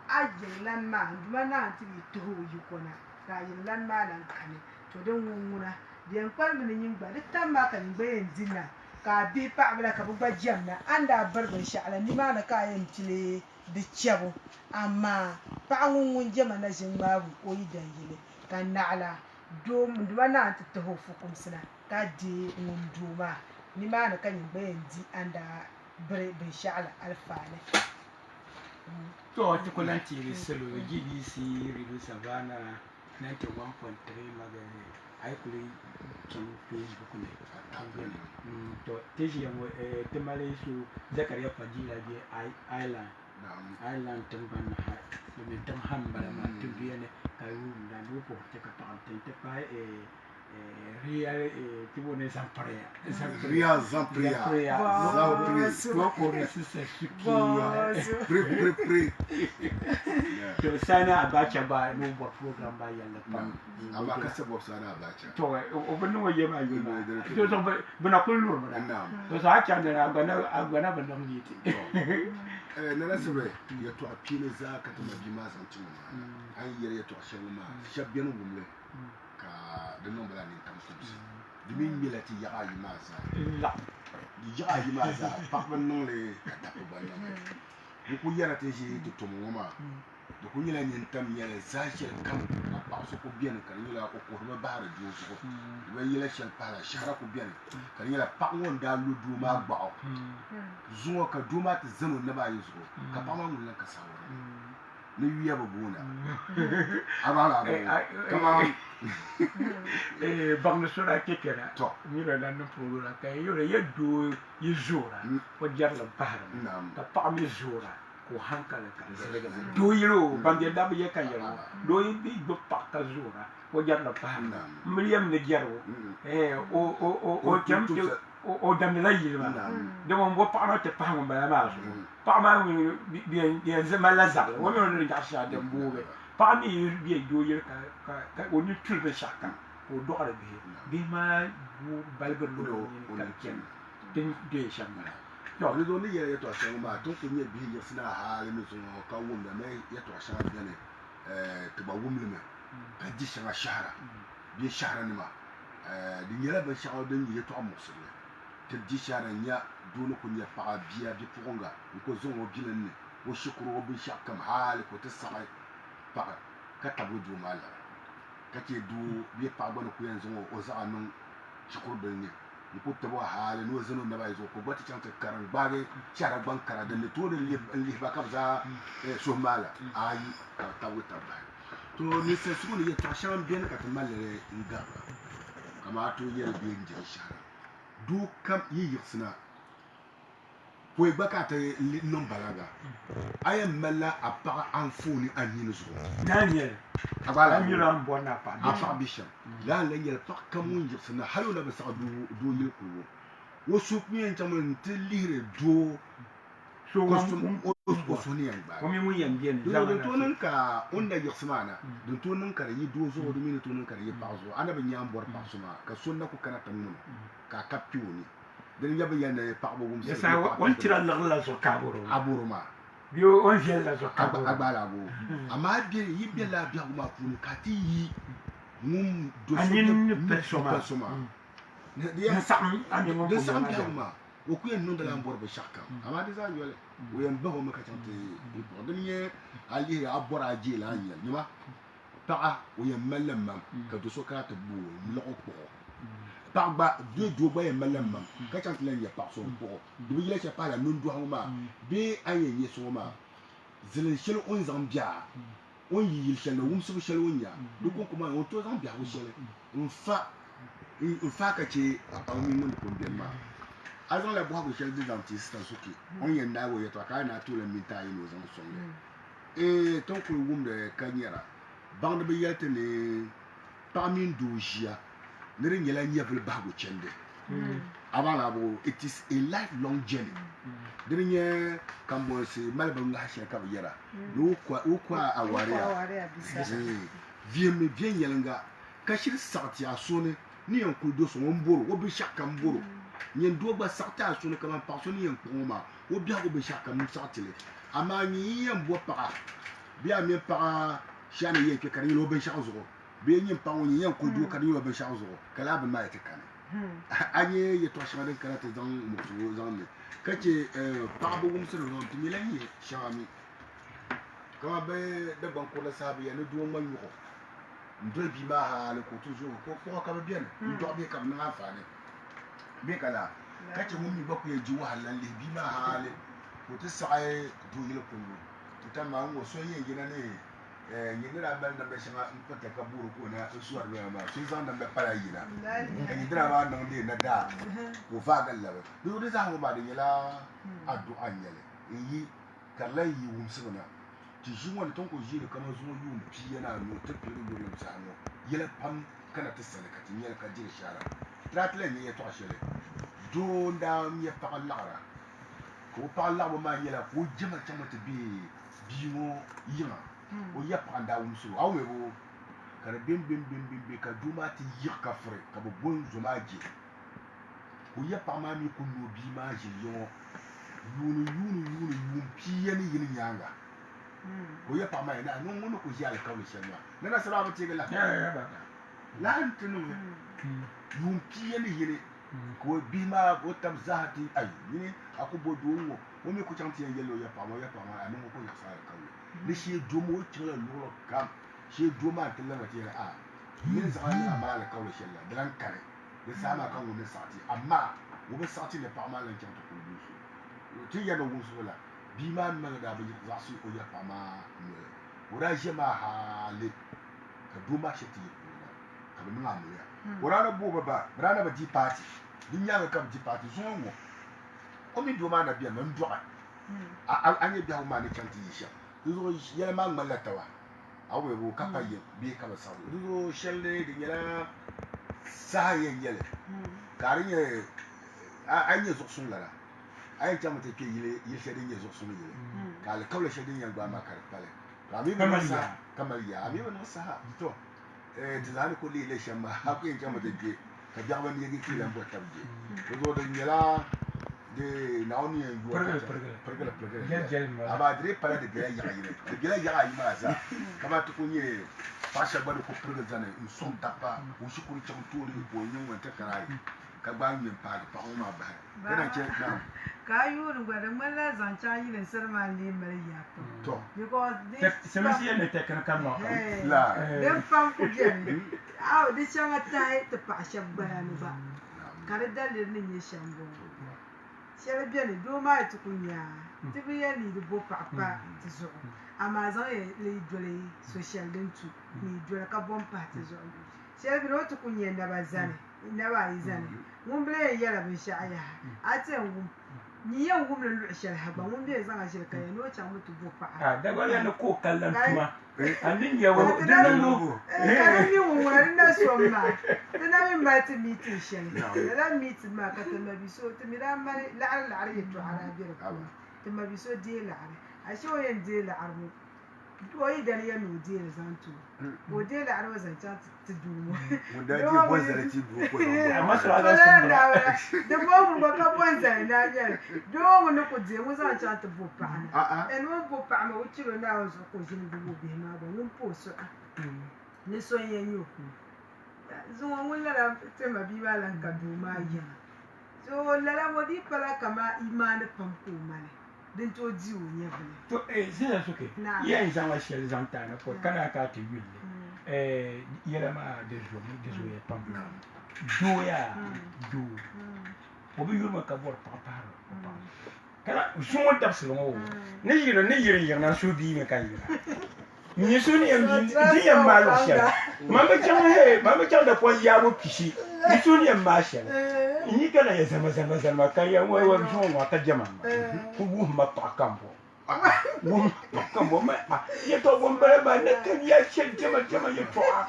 a yiŋlan maa n duma naan ti bi tuhi o yiko na ka a yiŋlan maa lan kani to din ŋuna di yɛn kpalimi ni nyin gba di tam maa ka nyin gba yɛn di na ka bihi paɣaba la ka bi gba jɛmna an daa biri binshaɣu la nimaani ka a yɛn pili di chɛbu amaa paɣa ŋun jɛma na ʒi ŋmaabu o yidana yili ka naɣala doo n duma naan ti tahi o fukumsina ka deei ŋun doo maa nimaani ka nyin gba yɛn di an daa biri binshaɣu la alifaani to ti ku lan tiiri salo GBC Radio Savannah 91.3 magazine a yi kuli chaŋ Facebook ni to ti ʒiya ŋɔ ti mali so Zakaria Fajila be Island tingbani ha domin tim han bala maa ti beni ka yuunda ni o puhiriti ka paɣam ti pahi real ti woni Zampriya Real Zampriya wo kori sisa suki pre to Sani Abacha ba no bo program ba yalla pam amma ka sabo Sani Abacha to o bin no yema yema to so bina kullu mo da to sa cha da agana ban da mu yiti nana sebe ya to apile za ka to mabi ma san cin an yere ya to shan ma shabben gumle ka da non bala ni tam subs dimin milati ya ayi ma za ya ayi ma za pa ban non le ka ta ko ban non ku yara te ji to mo ma da ku yela ni tam yela za shi kam na pa so ko bien kan yela ko ko ma bahara ju so ko we yela shel para shara ko bien kan yela pa won da lu du ma gba zuwa ka duma ta zanu na ba yusu ka pa ma mun ka sawo ni wiya ba bona aba kama bang so da kekera to ni ra nan pro ra ka yo re yedo yizura ko jarla bahara ka pa mi zura ko hankala ka do yiro bande da ba ye kan yiro do yi bi pa ka zura ko jarla bahara mriyam ne jarwo o kem o dam la yilma de mo bo pa ma te pa mo ba ma so pa ma bien zema la za wo no ni ga sha de mbuwe pa mi bi do yir ka o ni tulbe shaka o do ala bi ma bu balber lo ni ka ken den de shamala yo ni do ni ye to sha ma to ko nye bi ye sina ha ni so ka wo na me ye to sha bi ne to ba wo mi me ka ji sha shahara bi shahara ni ma di nyela ba sha o den ye to amusul te di shara nya dole ko nya pa biya bi pugonga ko zongo bilen ne wo shukuru wo bi shakam hal ko te sai pa ka tabu du mala ka ke du bi pa bana ko yan zongo o za anu shukuru ben ne ni ko tabo haale no zeno na bay zo ko bati chante karan baage chara ban kara de to de li ba kabza so mala ayi ka tawu tabba to ni se su ni to sham bien ka tamale ngaba kama to yel bien je shara du kam yi yirsina ko baka ta non balaga ayam mala apa anfoni anini zo Daniel abala amira mbona pa afa bisham la la yel pak kamun yirsina hayo na basa du yel ko wo supien chamun tilire do so custom o soni yan ba ko mi mun yan bien do to nan ka onda yirsmana do to nan ka yi do zo do min to nan ka yi pauzo ana ban yam bor pasuma ka sunna ko kana tamun ka kapioni den yabe yan pa bo gum ya sa on tira la so kaburo aburuma bio on vient la so kaburo agbala bo ama bi yi bi la bi aguma funu kati yi mum do anin persona ya sam ani mo de sam bi aguma o ku en non de la mbor be shaka ama de za yole o yan ba ho maka chante ko den ye ali abora ji la nyel nima pa o yan malam ka do so ka ta bu lo ko Parba deux bois et malam ka chant len ya par son pour du yele cha pa la non do homa be aye ye so ma zelen shel on zambia on yi shel no so shel on ya du ko kuma on to zambia wo shel on fa ka che a mi mun ko bien ma azan la bo ha shel de dentiste soki on yen da wo ye to ka na to le minta yi no zan so e ton ko wum de kanyera bande be yelte ne parmi dojia nere nyela nyebel bago chende abala bo it is a lifelong journey dere nye kambo se malba nga she ka yera no kwa aware vie yelenga ka shir sarti asone ni en ko do so mboro wo be shaka mboro nyen do ba sarti asone kama personi en koma wo bia go be shaka mu sartile ama ni en bo para bia mi para shane ye ke kan lo be shaka zo be nyin pa woni yan ko do kadi yo be shazo kala ba ma ite kan anye ye to shama den karate zan mutu zan ne kace pa bu gum suru non timi lan ye shami ka be da ban ko la sabi ya ne do man yo ndo bi ma ha le ko toujours ko ka be bien ndo be kam na afane be kala kace mun mi ba ku ye ji wahalan le bi ma ha le ko ta sai do yile ko to ta ma ngo so ye gina ne yindira ban da bashama in kwata ka buru ko na suwar mai ma sun san da ba fara yi na yindira ba nan dai na da ko fa galla ba duk da zan ba da yala addu'a yale yi kallan yi wumsuna ti shi wani ton ko ji da kamar zuwa yi fi yana no ta fi rubu ne ta no yala pam kana ta salaka tin yala ka ji shara tratle ne ya to ashere do da mi ya fa lara ko fa lara ma yala ko jima chama ta bi mo yima o ya panda umsu awe bo kare bim ka duma ti yir ka fre ka bo bon zomaji o ya pa ma mi ko no bi ma je yo yunu piye ni yin nyanga o ya pa ma na no ngono ko jale ka le shenwa na sala ba ti gala la antinu yun piye ni yin ko bi ma o tam zahati ay ni akubo do wo o mi ko chanti yelo ya pa ma anu ko ya sa ka ni shi domo kila lolo kam shi doma kila na tira a yin zan na mala kawle shella dan kare da sama kan wani sati amma wani sati ne fa malan kan to kudu su ti ya da wusu la bi ma man da bi za su o ya fa ma ne ora je ma hale ka doma shi ti ka bi ma mu ya ora na bo ba rana ba di party din ya ga kam di party so wo o mi doma na bi man do anye bi ha ma ne kan ti shi duzo yele ma ngala tawa awe wo kapa ye bi kaba sawo duzo shelle de yela saye yele kariye anye zo sun lara ay jamate ke yele shede nye zo sun yele kale kawle shede nye gba ma kare pale ami kamaliya ami wona sa to dizani ko le shamba hakku en jamate ke ka jaxba ni yegi ki lambo tabje duzo de yela de naoni en go pergala aba dire pala de gela yaga ma za kama to kunye fasha bado ko pergala zane in son tapa o shukuri cham tori ko nyon wanta karai ka ba mi pa pa o ma ba kana che na ka yuru gwada mala zancha yi ne sarma ni mariya to because c'est monsieur ne te kan no la dem fam ku je aw di changa tai te pa shabba ni ba ka di daliri ni nyɛ shɛm bɔŋɔ shɛli beni doo maa ti ku nyaa ti bi yɛn ni di bo paɣa pa ti zuɣu amaa zaŋ li doli so shɛli din tu ni doli ka bɔm pahi ti zuɣu shɛli beni o ti ku nyɛ naba ayi zani ŋun bili yɛn yɛla binshɛɣu yaha a ti yɛn wum ni yɛn wum li luɣu shɛli ha gba ŋun bɛ yɛn zaŋa shɛli ka yɛn ni o chaŋ mi ti bo paɣa daba yɛn ni ko kallan tuma ani nyɛ wo ka di mi ŋun di na sɔm maa di na mi mali ti miitin shɛli lala miitin maa ka ti ma bi so ti mi daa mali laɣari yɛltɔɣa daa bɛ di puuni ti ma bi so deei laɣari a shɛ o yɛn deei laɣari ŋɔ o yi dani yɛn ni o deei li zaŋ tu o deei laɣari ŋɔ zaŋ chaŋ ti duu ŋɔ di bɔŋɔ gba ka bɔn zali naa nyɛli doo ŋɔ ni ku deei ŋɔ zaŋ chaŋ ti bo paɣa ni ni ŋun bo paɣa maa o chiro naa zuɣu ko ʒini di wo bihi maa gba ŋun pa o suɣa ni so n yɛn nyɛ zuŋɔ ŋun lala ti ma bii maa lan ka doo maa yiŋa so lala ŋɔ di pala kama imaani pam ka o mali din to di o nyɛ bili to zina suke yɛn zaŋla shɛli zaŋ taana ko kana ka ti yulli yɛla maa di zoya pam dooya doo o bi yulima ka bɔri paɣa paɣara kana zuŋɔ dabsili ŋɔ ni yiri yiŋna so bii mi ka yira ni so ni yɛn maa luɣu shɛli man bi chaŋ da pɔn yaabo pishi ni so ni yɛn maa shɛli ni kana yɛ zama ka yɛn wa zuŋɔ ŋɔ ka jɛma ma ko wuhima paɣa kan bɔ yɛ tɔ bɔn bala maa na kan ya shɛli jɛma yɛ tɔɣa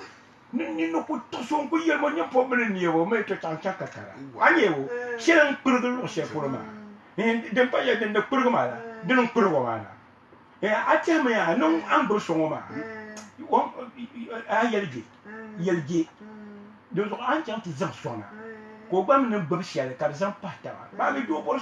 ni ku so n ku yɛlima nyɛ pɔ bili ni yɛbo mi to chaŋ ka kara a nyɛ wo shɛli n kpirigi luɣu shɛli polo maa din pa yɛ din na kpirigi maa la din n kpirigi maa la a tɛmi yaa niŋ an gbubi so ŋɔ maa a yɛlije di zuɣu an chaŋ ti zaŋ sɔŋna ko gba mi ni gbubi shɛli ka di zaŋ pahi taba maa mi doo bɔri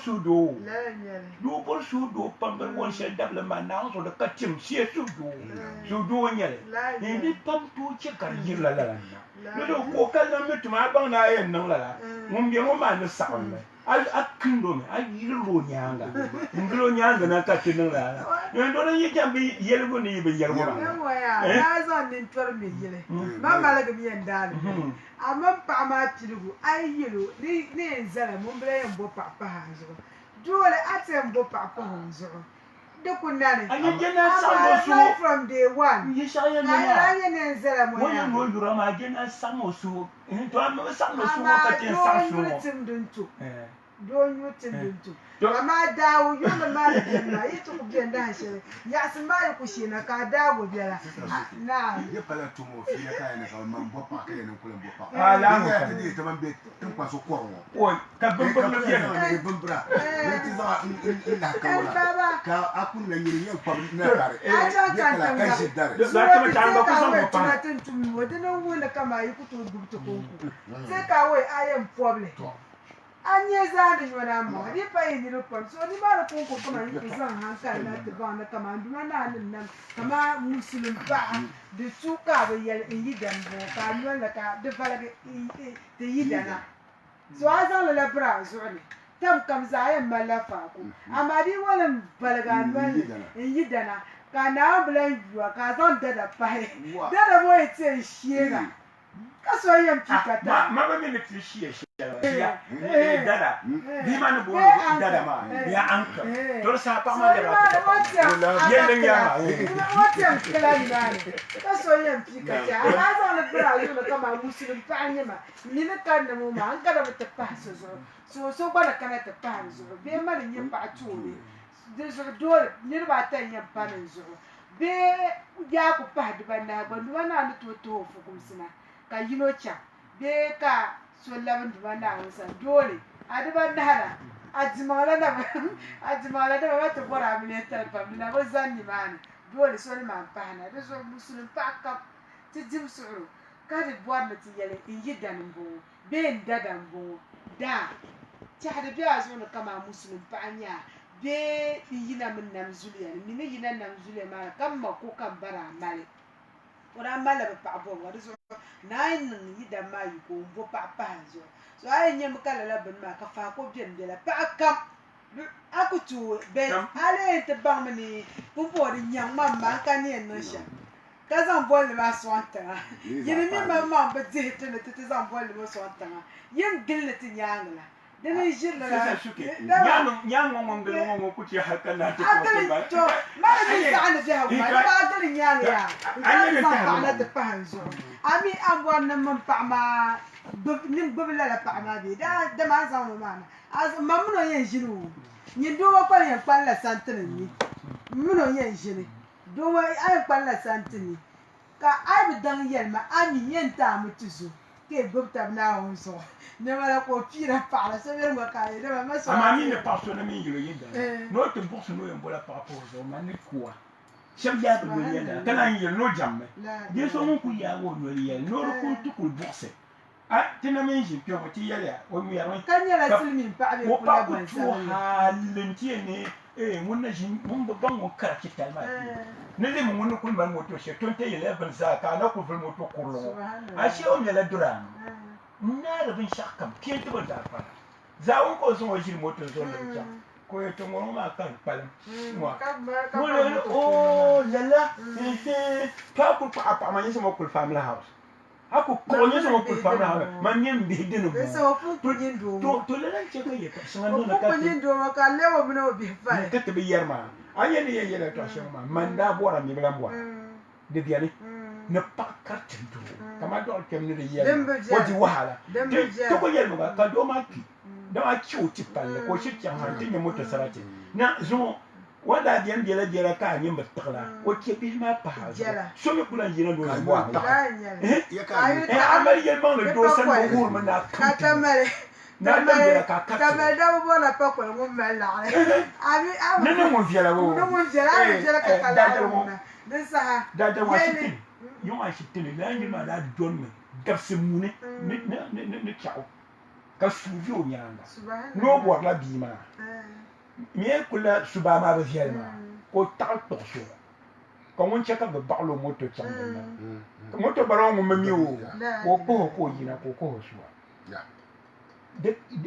suudoo pam biri wɔn shɛli dabili maa naa zuɣu di ka tim shee suudoo nyɛli ni pam too chɛ ka di yirila lala na ni do ko kallan mi tuma a baŋ na a yɛn niŋ lala ŋun bɛ ŋɔ maa ni saɣinli a kindo mi a yirili o nyaanga n gili o nyaanga na ka ti niŋ lala do ni yi jam bi yɛligu ni yi bi yɛligu maa naa zaŋ nintɔri mi yili ma maligi mi yɛn daali a man paɣa maa piligu a yi yɛlo ni yɛn zala ŋun bila yɛn bo paɣa pahi a zuɣu dole a ti yɛn bo paɣa pahi o zuɣu di ku nani right from day one a yɛ nɛn zala mo yaa mo yura maa jɛna saŋ o suhu to a mi saŋ o suhu ka ti saŋ suhu doo nyɛ tim din tu amaa daawo yuli maa ni bɛni maa yi ti ku bɛni daa shɛli yaɣasi maa yi ku sheena ka a daago bɛla naam ye pala tumo fi ya ka ne ka man bo pa ka ne ko bo pa la mo ka ti ta man be tin kwa so ko o ka bum bum ne ne bum bra ne ti za ina ka wala ka akun na nyiri ne pa ne bare a ta kan ka shi dare da ta ta ba ku san pa na tin tumi wadana wona kama yi ku to dubta ko sai ka wai ayan problem an yi zani yona ma ni pa yi ni rupon so ni ma ko kuma yi zan hankali na ta ba na kama duma na nan kama muslim ba da tuka ba yi dan bo ka nuna ka da fara da yi dana so a zan la bra so ne tam kam za ya malafa ko amma di wala balaga nuna yi dana ka na bulan yuwa ka zan da pa da mo yi ce shiera kaso yam pikata mama mi ti shi ya dada bi ma ni bo dada ma ya anka to sa pa ma da ba yen ya ma wata kala ni ba kaso yam pikata ana zo le bra yo le kama muslim pa nyama ni ne kan na mo ma an kada ta pa so ba da kana ta pa zo be ma ni pa tuni de zo dole ni ba ta nyam pa ni zo be ya ku pa de ba na ni to fu kumsina ka yino cha be ka so labin duba na wasa dole a duba na hana a jimala da ba ta bora mi ne ta pa mi na ba zanni mani dole so ni man pa na da so musulun pa ka ti jim suru ka di bor na ti yele in yi danin bo be ndadan bo da ta da biya zo na kama musulun pa anya be yina min nam zuliya ni ne yina nam zuliya ma kan ma ko kan bara male ora mala ba pa bo wa so nine yi da ma yi ko bo pa pa zo so ay nyem kala la ben ma ka fa ko bien de la pa kam akutu be ale te bang mani ko bo di nyang ma ka ni no sha ka zaŋ bolli maa sɔŋ tiŋa yini mi man maŋ bi dihi ti ni ti zaŋ bolli maa sɔŋ tiŋa yin gili ni ti nyaanga la dini ʒiri la Sasa suke. Nyang ngong gele ngong kuti haka na ti ko agili ba. to mara ni zaɣa ni biɛhigu ma ni maa agili nyaanga yaa n zaŋ paɣa na ti pahi n zuɣu ami an bɔri ni mini paɣa maa nin gbubi lala paɣa maa bee dama an zaŋ maa na ma mini o yɛn ʒini o nyɛ doo ŋɔ kpali yɛn kpali la santini ni mini o yɛn ʒini doo ŋɔ a yɛn kpali la santini ka a bi daŋ yɛlima ami yɛn taami ti zo ka yɛ gbubi tabi naawuni zuɣu nema la ko piira paɣala so bɛ ŋɔ ka nema ma so Ama mi ne pa so na mi yiro yinda. No te box no yen bola pa po zo ma ni kuwa. Shem ya be no yenda. Kana yiro no jamme. Ye so mo ku ya wo no ye. No ro ku tu ku boxe. A tina mi ji pyo ti yele ya. O mi ya ron. kan yɛla silimiin paɣa bɛ Wo kula pa ku gban tu sabinli halin ti ne mun na ji mun ba ban mo kara ki talma. Ne le mun no ku man moto she ton te yele ban sa ka na ku fil moto kurlo. A she o mi la dura. Na da bin shakam ke ti ban da fa. Za un ko so ji moto zo da ta. Ko ya to mo ma kan palam. Mo. Mo oh lala. Pa ku pa ma ni so mo ku family house. Aku ko ni so mo ku family house. Man ni mbi dinu mo. so fu ku yin do mo To lala che ka ye ka singa fu no na ka. ku yin do mo ka lewo bi no bi fa Ka te bi yerma. Anye ni ye le to shema. Man da bora mi bla bora. De biani. Ne pa kartin to. Kama do kem ni ye. Wadi wahala. To ko yerma ba ka do ma ki. Da ma ki o ti palle ko shi kyan han tin moto sarati. Na zo wanda biyan biya ka yin ba takla. O ke bi ma pa. So mi kula yina do mo. Ya ka yi. Amal yen ma le do san mo wur man na. ka tamale Na da biya ka ka. tamale da bo na pa ko mo mel la abi abi Ne mo fiala wo. no mo jela ka kala na de sa Da wa shitin. Yo ma shitin la ni ma da don me. Gabse mu ne ne chao. Ka suvi o nyanga. No bo la bi ma. Mi e kula suba ma ba fiala ma. Ko ta to so. Ko mon cheka be balo moto changa na. Moto baro mo mami o. Ko yina ko so. Ya.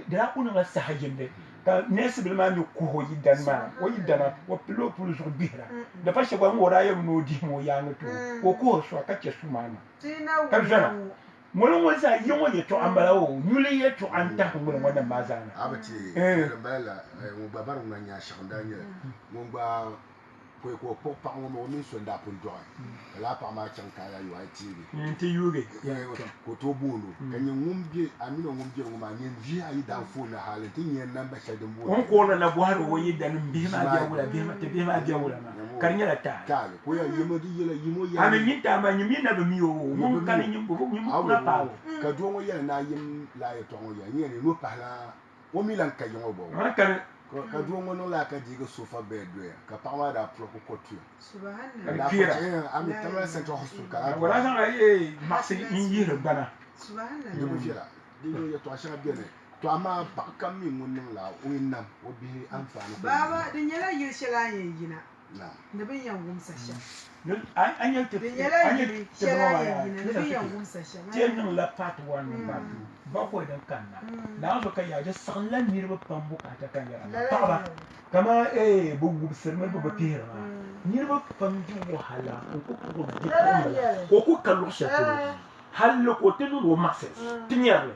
Da kuna la sahajende. Ka nesi bil ma mi ko yi dan ma. O yi dana o pilo so bihra. Da fa sheba mo ra yam no di mo ya ngato. Ko so ka che su ma na. tina Ka jana. Molon wasa yongo ye to ambala o. Nyule ye to anta ko mo na mazana. Abati bala mo babar mo nya shanda nya mo ba ko pa mo mi so nda pun do la pa ma chan kaya yu ai tv Ti yuge. ko to bulu kan ngumbi amino ngumbi nguma nyen vi ai da phone na halin tin yen namba shadin bulu On ko na buhari wo yi dan bi ma dia wala bi ma te bi ma dia wala ma. Kan nyala ta. ka ko ya yimo di yela yimo ya Ame nyinta ma nyimi na be mi o. Mun kan nyim bu nyim na pa o. ka do ngo yela na yim la ya to ngo ya nyen no pa la wo mi lan ka yongo bo Ma kan ka do ngo no la ka diga sofa bed ya ka pa wa da pro ko tu subhanallah da Kira. fa ami tamara central hospital ka wala san ai maxi in yi bana. subhanallah de mo fiera de yo ya to asha bene to ama pa kam mi mun la o nam o bi amfani ko baba din yala yir shela yin yina na da bin yan gumsa sha An yi te. din yala yir shela yin yina da bin yan gumsa sha Tiyan nan la part 1 part 2. Ba ko dan kanna. Na so kai ya je sallan ni ba pan bukata kan ya. Ba kama bu gubsir mai ba pira ma. Ni ba pan ji wahala ko ku kallo shi ko. Hal ko tinu ro maxes. Tinyar.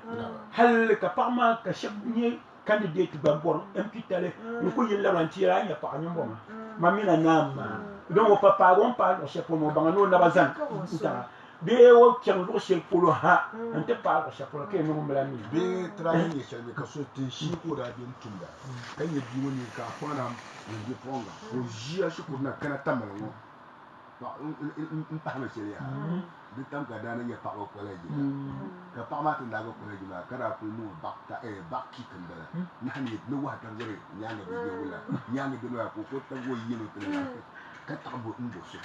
Hal ka pa ma ka shab ni candidate ba bor imputale ni ko yilla ran tira ya pa nyambo ma. Mamina nama. Donc papa on parle chef pour mon bangano na bazan. Be wo kyan lo chef pour le ha. On te parle chef pour que nous me la mi. be trahi ne shalbe ka so tin shi ko da bin tunda kan ya bi woni ka kwana ne bi ponga ko jiya shi ko na kana tamala no ba in pa na shari'a bi tam ka dana ya pa ko college ka pa ma tin da ko college ma kada ko mu bakta bakki kan da na ne no wa tan gore nyanga bi be wala nyanga bi no ko ta go yino tin ka ta bo ndo so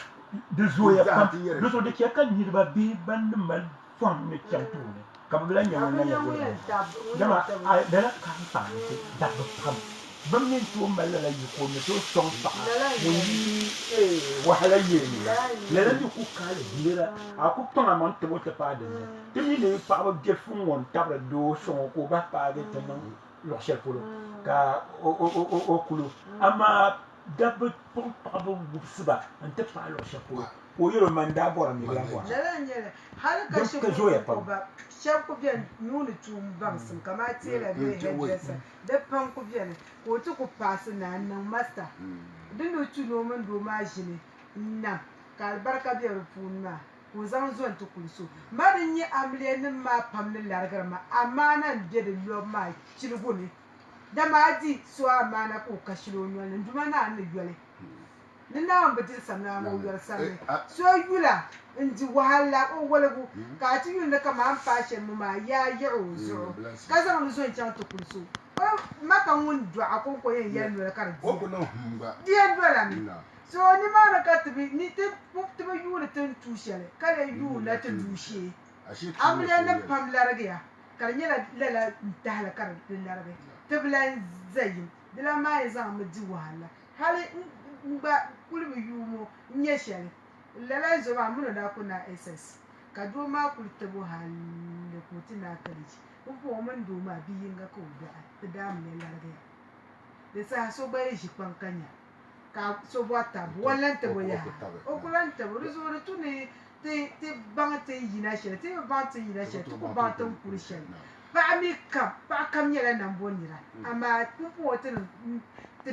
De zo ya pan. De zo de kia kan ni ba be ban mal fon ne kyan tu ne. Ka ba lan ya wala ya wala. Dama ai da la kan pa ne da ba pam. Ba min tu mal la yi ko ne to son pa. Mo yi wahala ye ni. Le la ni ku ka le dira. A ku ton amon te bo te pa de ne. Te ni le pa ba de fun won tabra do son ko ba pa de te non lo chef polo. Ka o kulo. Ama dabba pour pabo siba ante pa lo chapeau ko yoro man da bora mi la bora la nyele har ka shi ko ba shan ku biyan nuna tum bamsin kama tela be hairdresser da pan ku biyan ko tu ku pass na nan master din no tu no man do ma jini na ka barka biya rufun ma ko zan zo ta kulso marin yi amle ma pamnin largar ma amma nan je da yo ma cilgo ne da ma di so amana ko kashiro no nan duma na an yole nina an batil samna mo yar sami so yula inji wahala ko walagu ka ti yun da kama an fashe mu ma ya yi ozo ka zan mu zo in can to kulso maka mun do akoko yen yan no kar di ko no humba di en dola mi so ni ma na ka tibi ni te pupti ba yula ten tushele kale yu na te dushe amle na pam laragya kar nyela lela tahla kar din laragya tiblan zayin dila ma ya zan mu di wahala hali ba kulbi yumo nye shele lela zo ba mun da kuna ss ka do ma kultabo halle ko tina kaliji ko mun do ma biyin ga ko da mu ne laragya da sa so ba yi shi pankanya ka so bota wallan ta boya o kulan ta buru zo da tuni te ban te yina shele te ban te yina shele to ko ban tan kuri shele ba mi kam yela nan bonira amma ku po te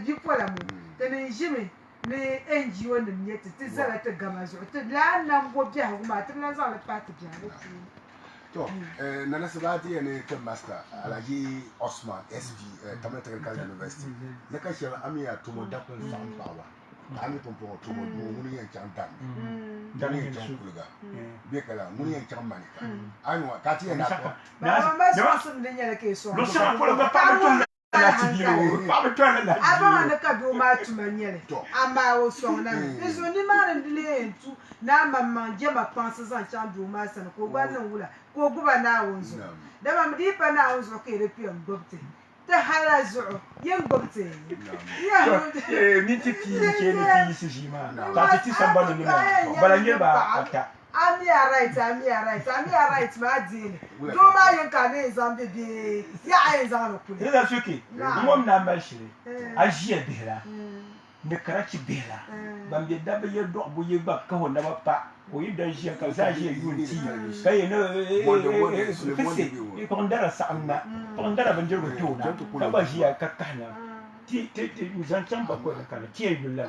bi pola mu te ne jimi ne NGO ne nyete te zala te gamazo te la nan bo bia kuma te na zala pa te bia to na nasabati ne te master alaji Osman SV Tamil Technical University ne ka shi amiya to mo dakon sam bawa ami pompo to mo do mun yan chan dan dan yan chan kulga be kala mun yan chan manika anwa ka ti na ko ba ma so ne nyele ke so lo sa ko ba pa to na ti di o pa to na aba na ka do ma tu manyele ama o so na so ni ma ndile entu na mamma je ma pense san chan do ma san ko gba na wula ko guba na wonzo da ma di pa na wonzo ke repian gobte ta hala zu'u yan gobte ya ni ti ti ke ni ti si jima ta ti samba no ni ma balanje ba ata ami right ma dini do ma yin ka ne zambe bi ya ayin zama kule da suke ngom na mashire ajiya bihla ne karachi bihla ban bi da ye do bu ye ba ka wona ba pa o yi dan jiya ka sa jiya yunti kai ne ko ndara sa'amna ko ndara ban jirgo tona ka ba jiya ka kana ti zan can ba ko kana ti yulla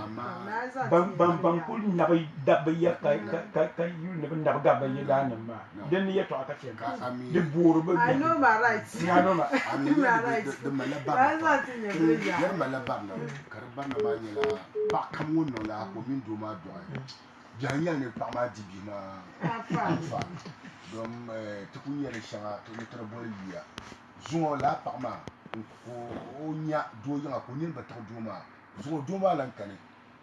ban ko na bai da bai ya ka yun ne ban da ga bai da nan ma dan ya to aka ce ka de buru ba I know my rights I know my rights the malaba ya malaba na karban na ba ni la ba kamun no la ko min do ma do janya ne pa ma dibi ma fa dom tukunya le shanga to ni tra bol biya zuo la pa ma ko nya do yanga ko ni ba ta do ma zuo do ma lan kane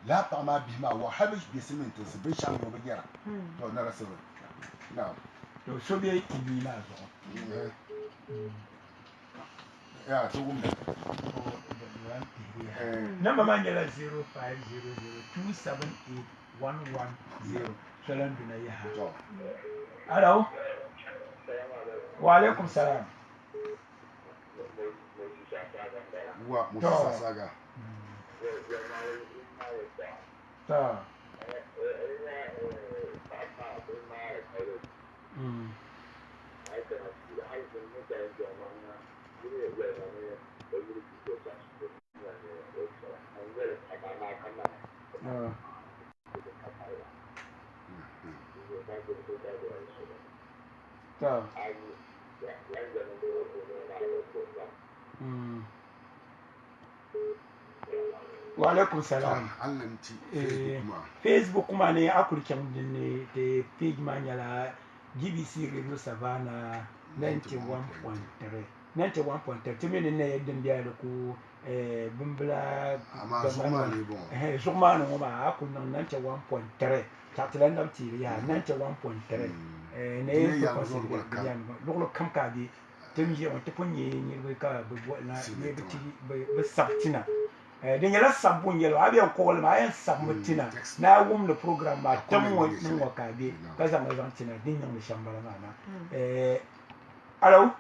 la pa ma bi ma wa habish bi simin to be shan no be yara to na rasul na to so be ibi na zo ya to gum number man yala 0500278110 salam bina ya ha hello wa alaikum salam wa musa saga ta ta wa alaikum salam Facebook kuma ne akurkin din ne da page manyala GBC Radio Savannah 91.3 tumi ne yadda biya da ku bimbila ama soma ne bon soma no ma akun 91.3 tatlan da tiri ya 91.3 ne ko ko biya no kam ka bi tumi je on teponye ni ka bo na ne bi bi sabtina den yala sabun yelo abi ko ma yan sabmutina na wum the program ba tamwo nin wakabe ka zama zantina din yan shambala na hello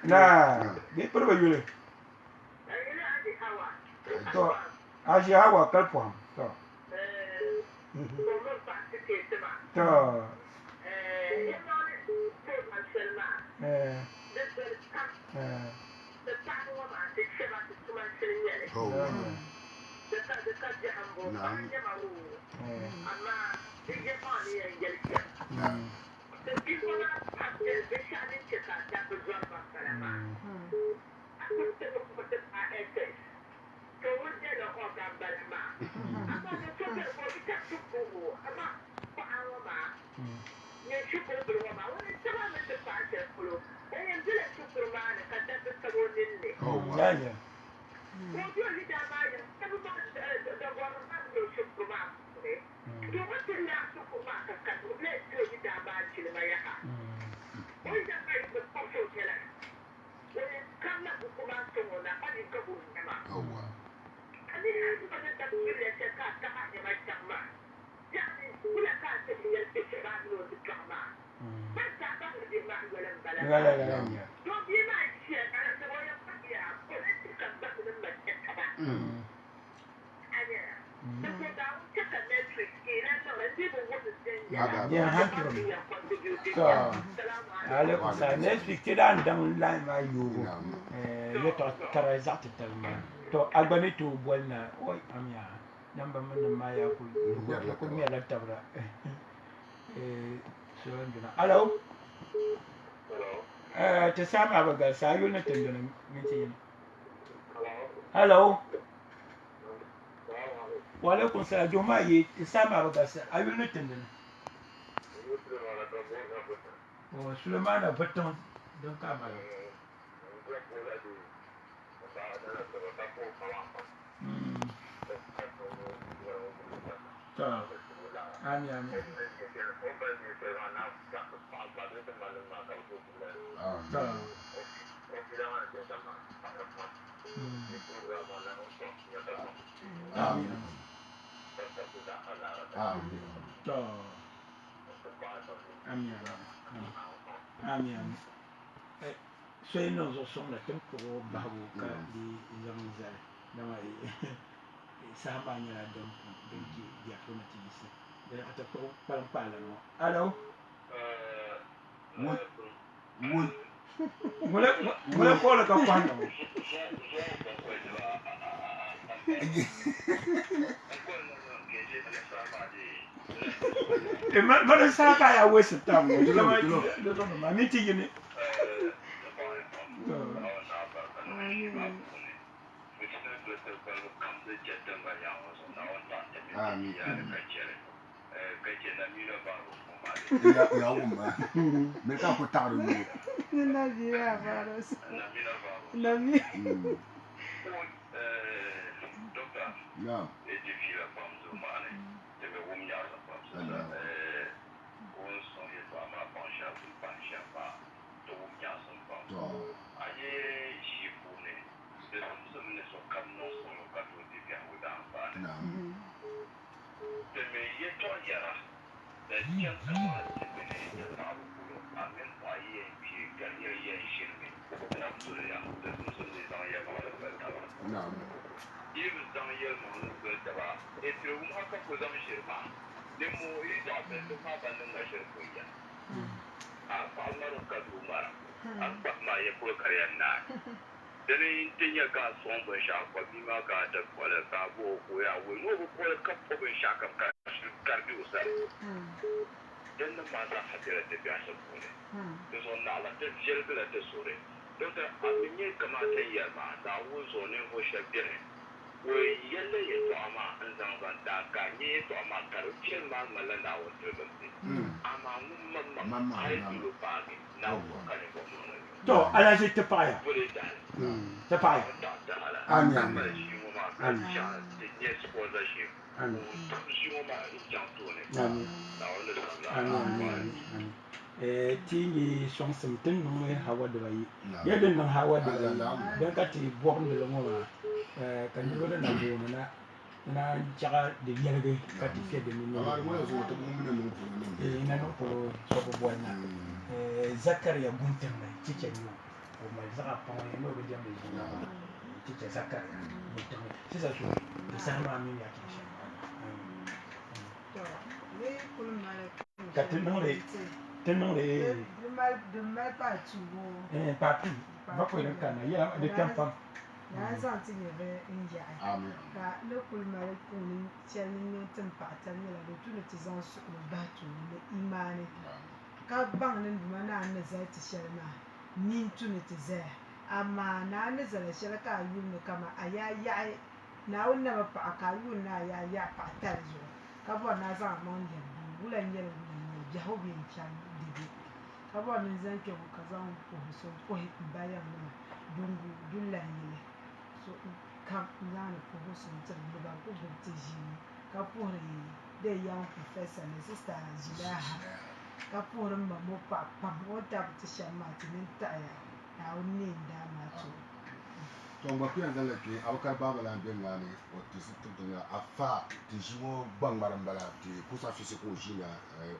na be perba yule to aji hawa kalpo to to yeah. Yeah, handsome. So, alaikum salam. Next week, kida dan line ma yugo. Yo to tara exact talma. To agbani to bolna. Oi, amya. Namba mun ma ya ku. Ko mi ala tabra. So nduna. Hello. Ta sama baga sa yo na tendona minti. Hello. Wa alaikum salam. Joma yi ta sama baga sa ayo na tendona. Oh, Sulemana beton don kamera. So, ami. Amin. So ino zo som na tempo babu ka di zamza na mai sama nya don ki ya kuna ti isi. Da ata ko pala no. Hello. Mula ko la ka kwano. Mana saka ya wesi tamu. Ma miti gini. Ya umma. Mereka ko taru ni. Na vira varos. Na mi. Ya. Dani tinya ka son ban sha kwa bi ma ka da kwala ka bo ko ya wo no ko ka ko ban sha ka karbi usa dan nan ma za hadira da biya sa ko ne to so na la da jel da da sore to da abin ne kamata ya ma da wo zo ne ko shabbire wo yalle ya to ama an zan ban da ka ne to ama karfin ma mallan da wo to amma mun mamma ai lu ba ne na ko ka ne ko mun to ala je te paya. Te paya. Amin. Tini song something no hawa de bayi. Ya den no hawa de bayi. Dan ka ti bok de lo ngoma. Kan yo na do na jaga de yelge ka ti fe de ni. Na no ko so ko bona. Zakaria gunten na chiche no. O mai zaka pa no be jambe jina. Chiche Zakaria gunten. C'est ça, ça m'a mis à ni kul mal ka tin no le de mal pa chugo papi ba ko ran kana ya de kan pam na san ti ne be inja amen ka le kul mal kun chen ni tin pa tan ni la de tu ne ti zan su ko ba tu ne imani ka bang ne ma na ne za ti shelma nin tu ne ti za amma na ne za la shel ka yu ne kama aya ya na wonna ba pa ka yu na ya pa ta zo ka bo na za mon ye wula nye wula ja ho bi chan dibi ka bo ne zan ke ka zan ko so ko ba ya na dungu dulla ni so ka na ne ko so tan ba ko go ti ji ka po re de young professor ne sister Jilaha ka po re ma mo pa mo ta ti shama ti ni ta ya na wonni da ma to to ngba ku yanzu lake abakar baba la ben ngani o ti situ dinga afa ti jimo bang maram bala ti kusa fi ko jina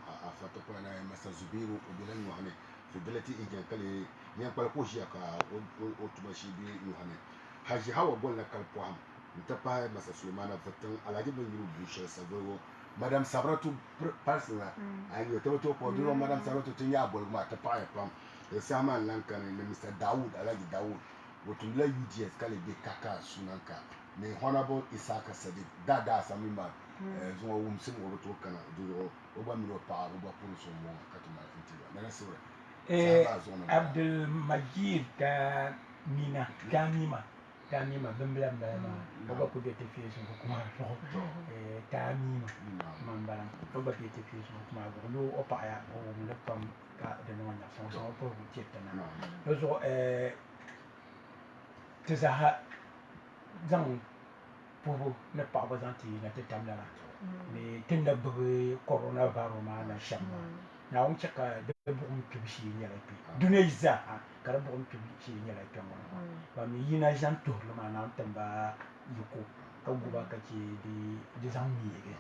afa to ko na masa zubiru o bilan yohane fidelity ijan kale yan kwal ko shi ka o tuba shi bi yohane haji hawa gol na kalpo am ta pa masa sulmana fatan alaji ban yuru bushe sabago madam sabratu parsina ayo to ko duro madam sabratu tin ya bol ma ta pa pam e sama lankan ne Mr. Dawood alaji Dawood wotula UDS kale be kaka sunanka ne honorable Isaka Sadiq dada samima zo wumsim wo to kana do o ba mi ro pa o ba pun so mo katuma intiba na sura Abdul Majid da Mina Tamima bembla mbala o ba ko bete fi so ko ma Tamima mambala o ba bete fi so ko ma lo o pa ya o le pam ka de no na so ko ko titana lo so tizaha zang pubu na pa ba zanti na tetamla ni tinda bu coronavirus ma na shamma na on chaka de bu tubishi nyala pi duneza kara bu tubishi nyala pi mo ba mi yina jan to le ma na tamba yuko ka guba ka ci di zang mi ge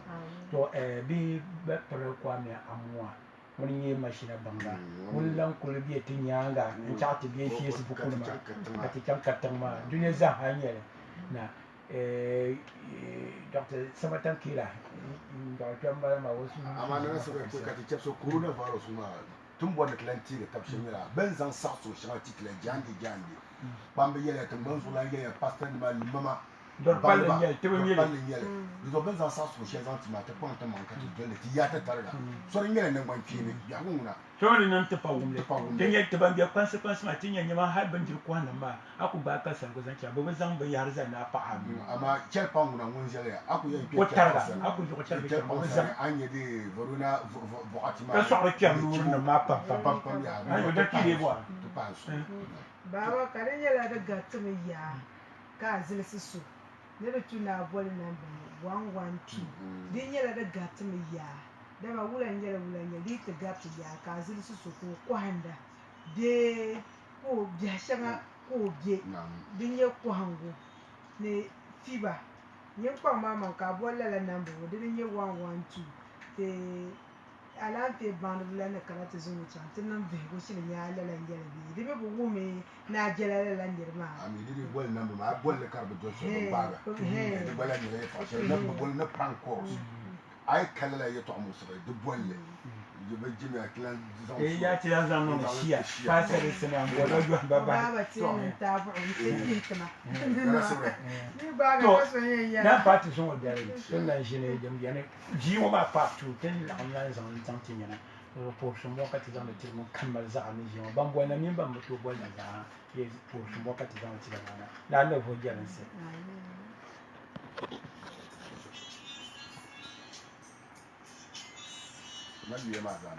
to bi ba pare kwa me amwa wani yi mashina banga wallan kulbi tin yanga in ta ta bi Facebook kuma a cikin katan ma duniya za hanyar na Dr. Samatan Kila Dr. Mbala wasu amma na so ko ka ti so coronavirus ma tun bon Atlantic ta shimira ben zan sa so shi article jandi bambe yele tan ban so la yele pastor ma mama Dorpal nyel te nyele do ben zan sa so shi zan ti ma ta point man ka ti dole ti ya ta targa so nyele nan ban kini ya gunguna so ni nan ta pawumle ten yel te ban biya consequence ma tin yanya ma har ban jir kwana ma aku ba ka san ko zan ba ban zan ban yar zan na pa amu amma chel panguna mun jele aku yin ko targa aku jo chel chel pang zan anye de voruna voatima ka so ko kyam lu na ma pa ya ayo da ki de bo to pa so baba kare yela da gatum ya ka zilsi su ne da tuna bol number 112 din yela da gatum ya da ba wulan yela li ta gatu ya ka zilsi su ko kwanda de ko biya shanga ko je din ye ko hango ne fiba yin kwa mama ka bol la number din ye 112 te ala te band bula na kala te zungu chan te nan be go shi ya la la ngere bi de be bu me na jela la ndir ma ami di bol number ma bol le karbe do so ba de bol ni le fa so na bol na pan course ay kala la yeto amu so de bol le je be jimi aklan e ya ti ya zan no shia fa se de sena ngolo do baba baba ti ni ta bu on te ni kama ni ba ga to so yen ya na parti son odare ton na jene dem yana ji mo ma partout ten la on la zan tan tin yana pour ce mois quand ils ont le tellement kamal za ami ji mo ban bona min ban to bona za ye pour ce mois quand ils ont ti la na vo jara se ma biye ma zan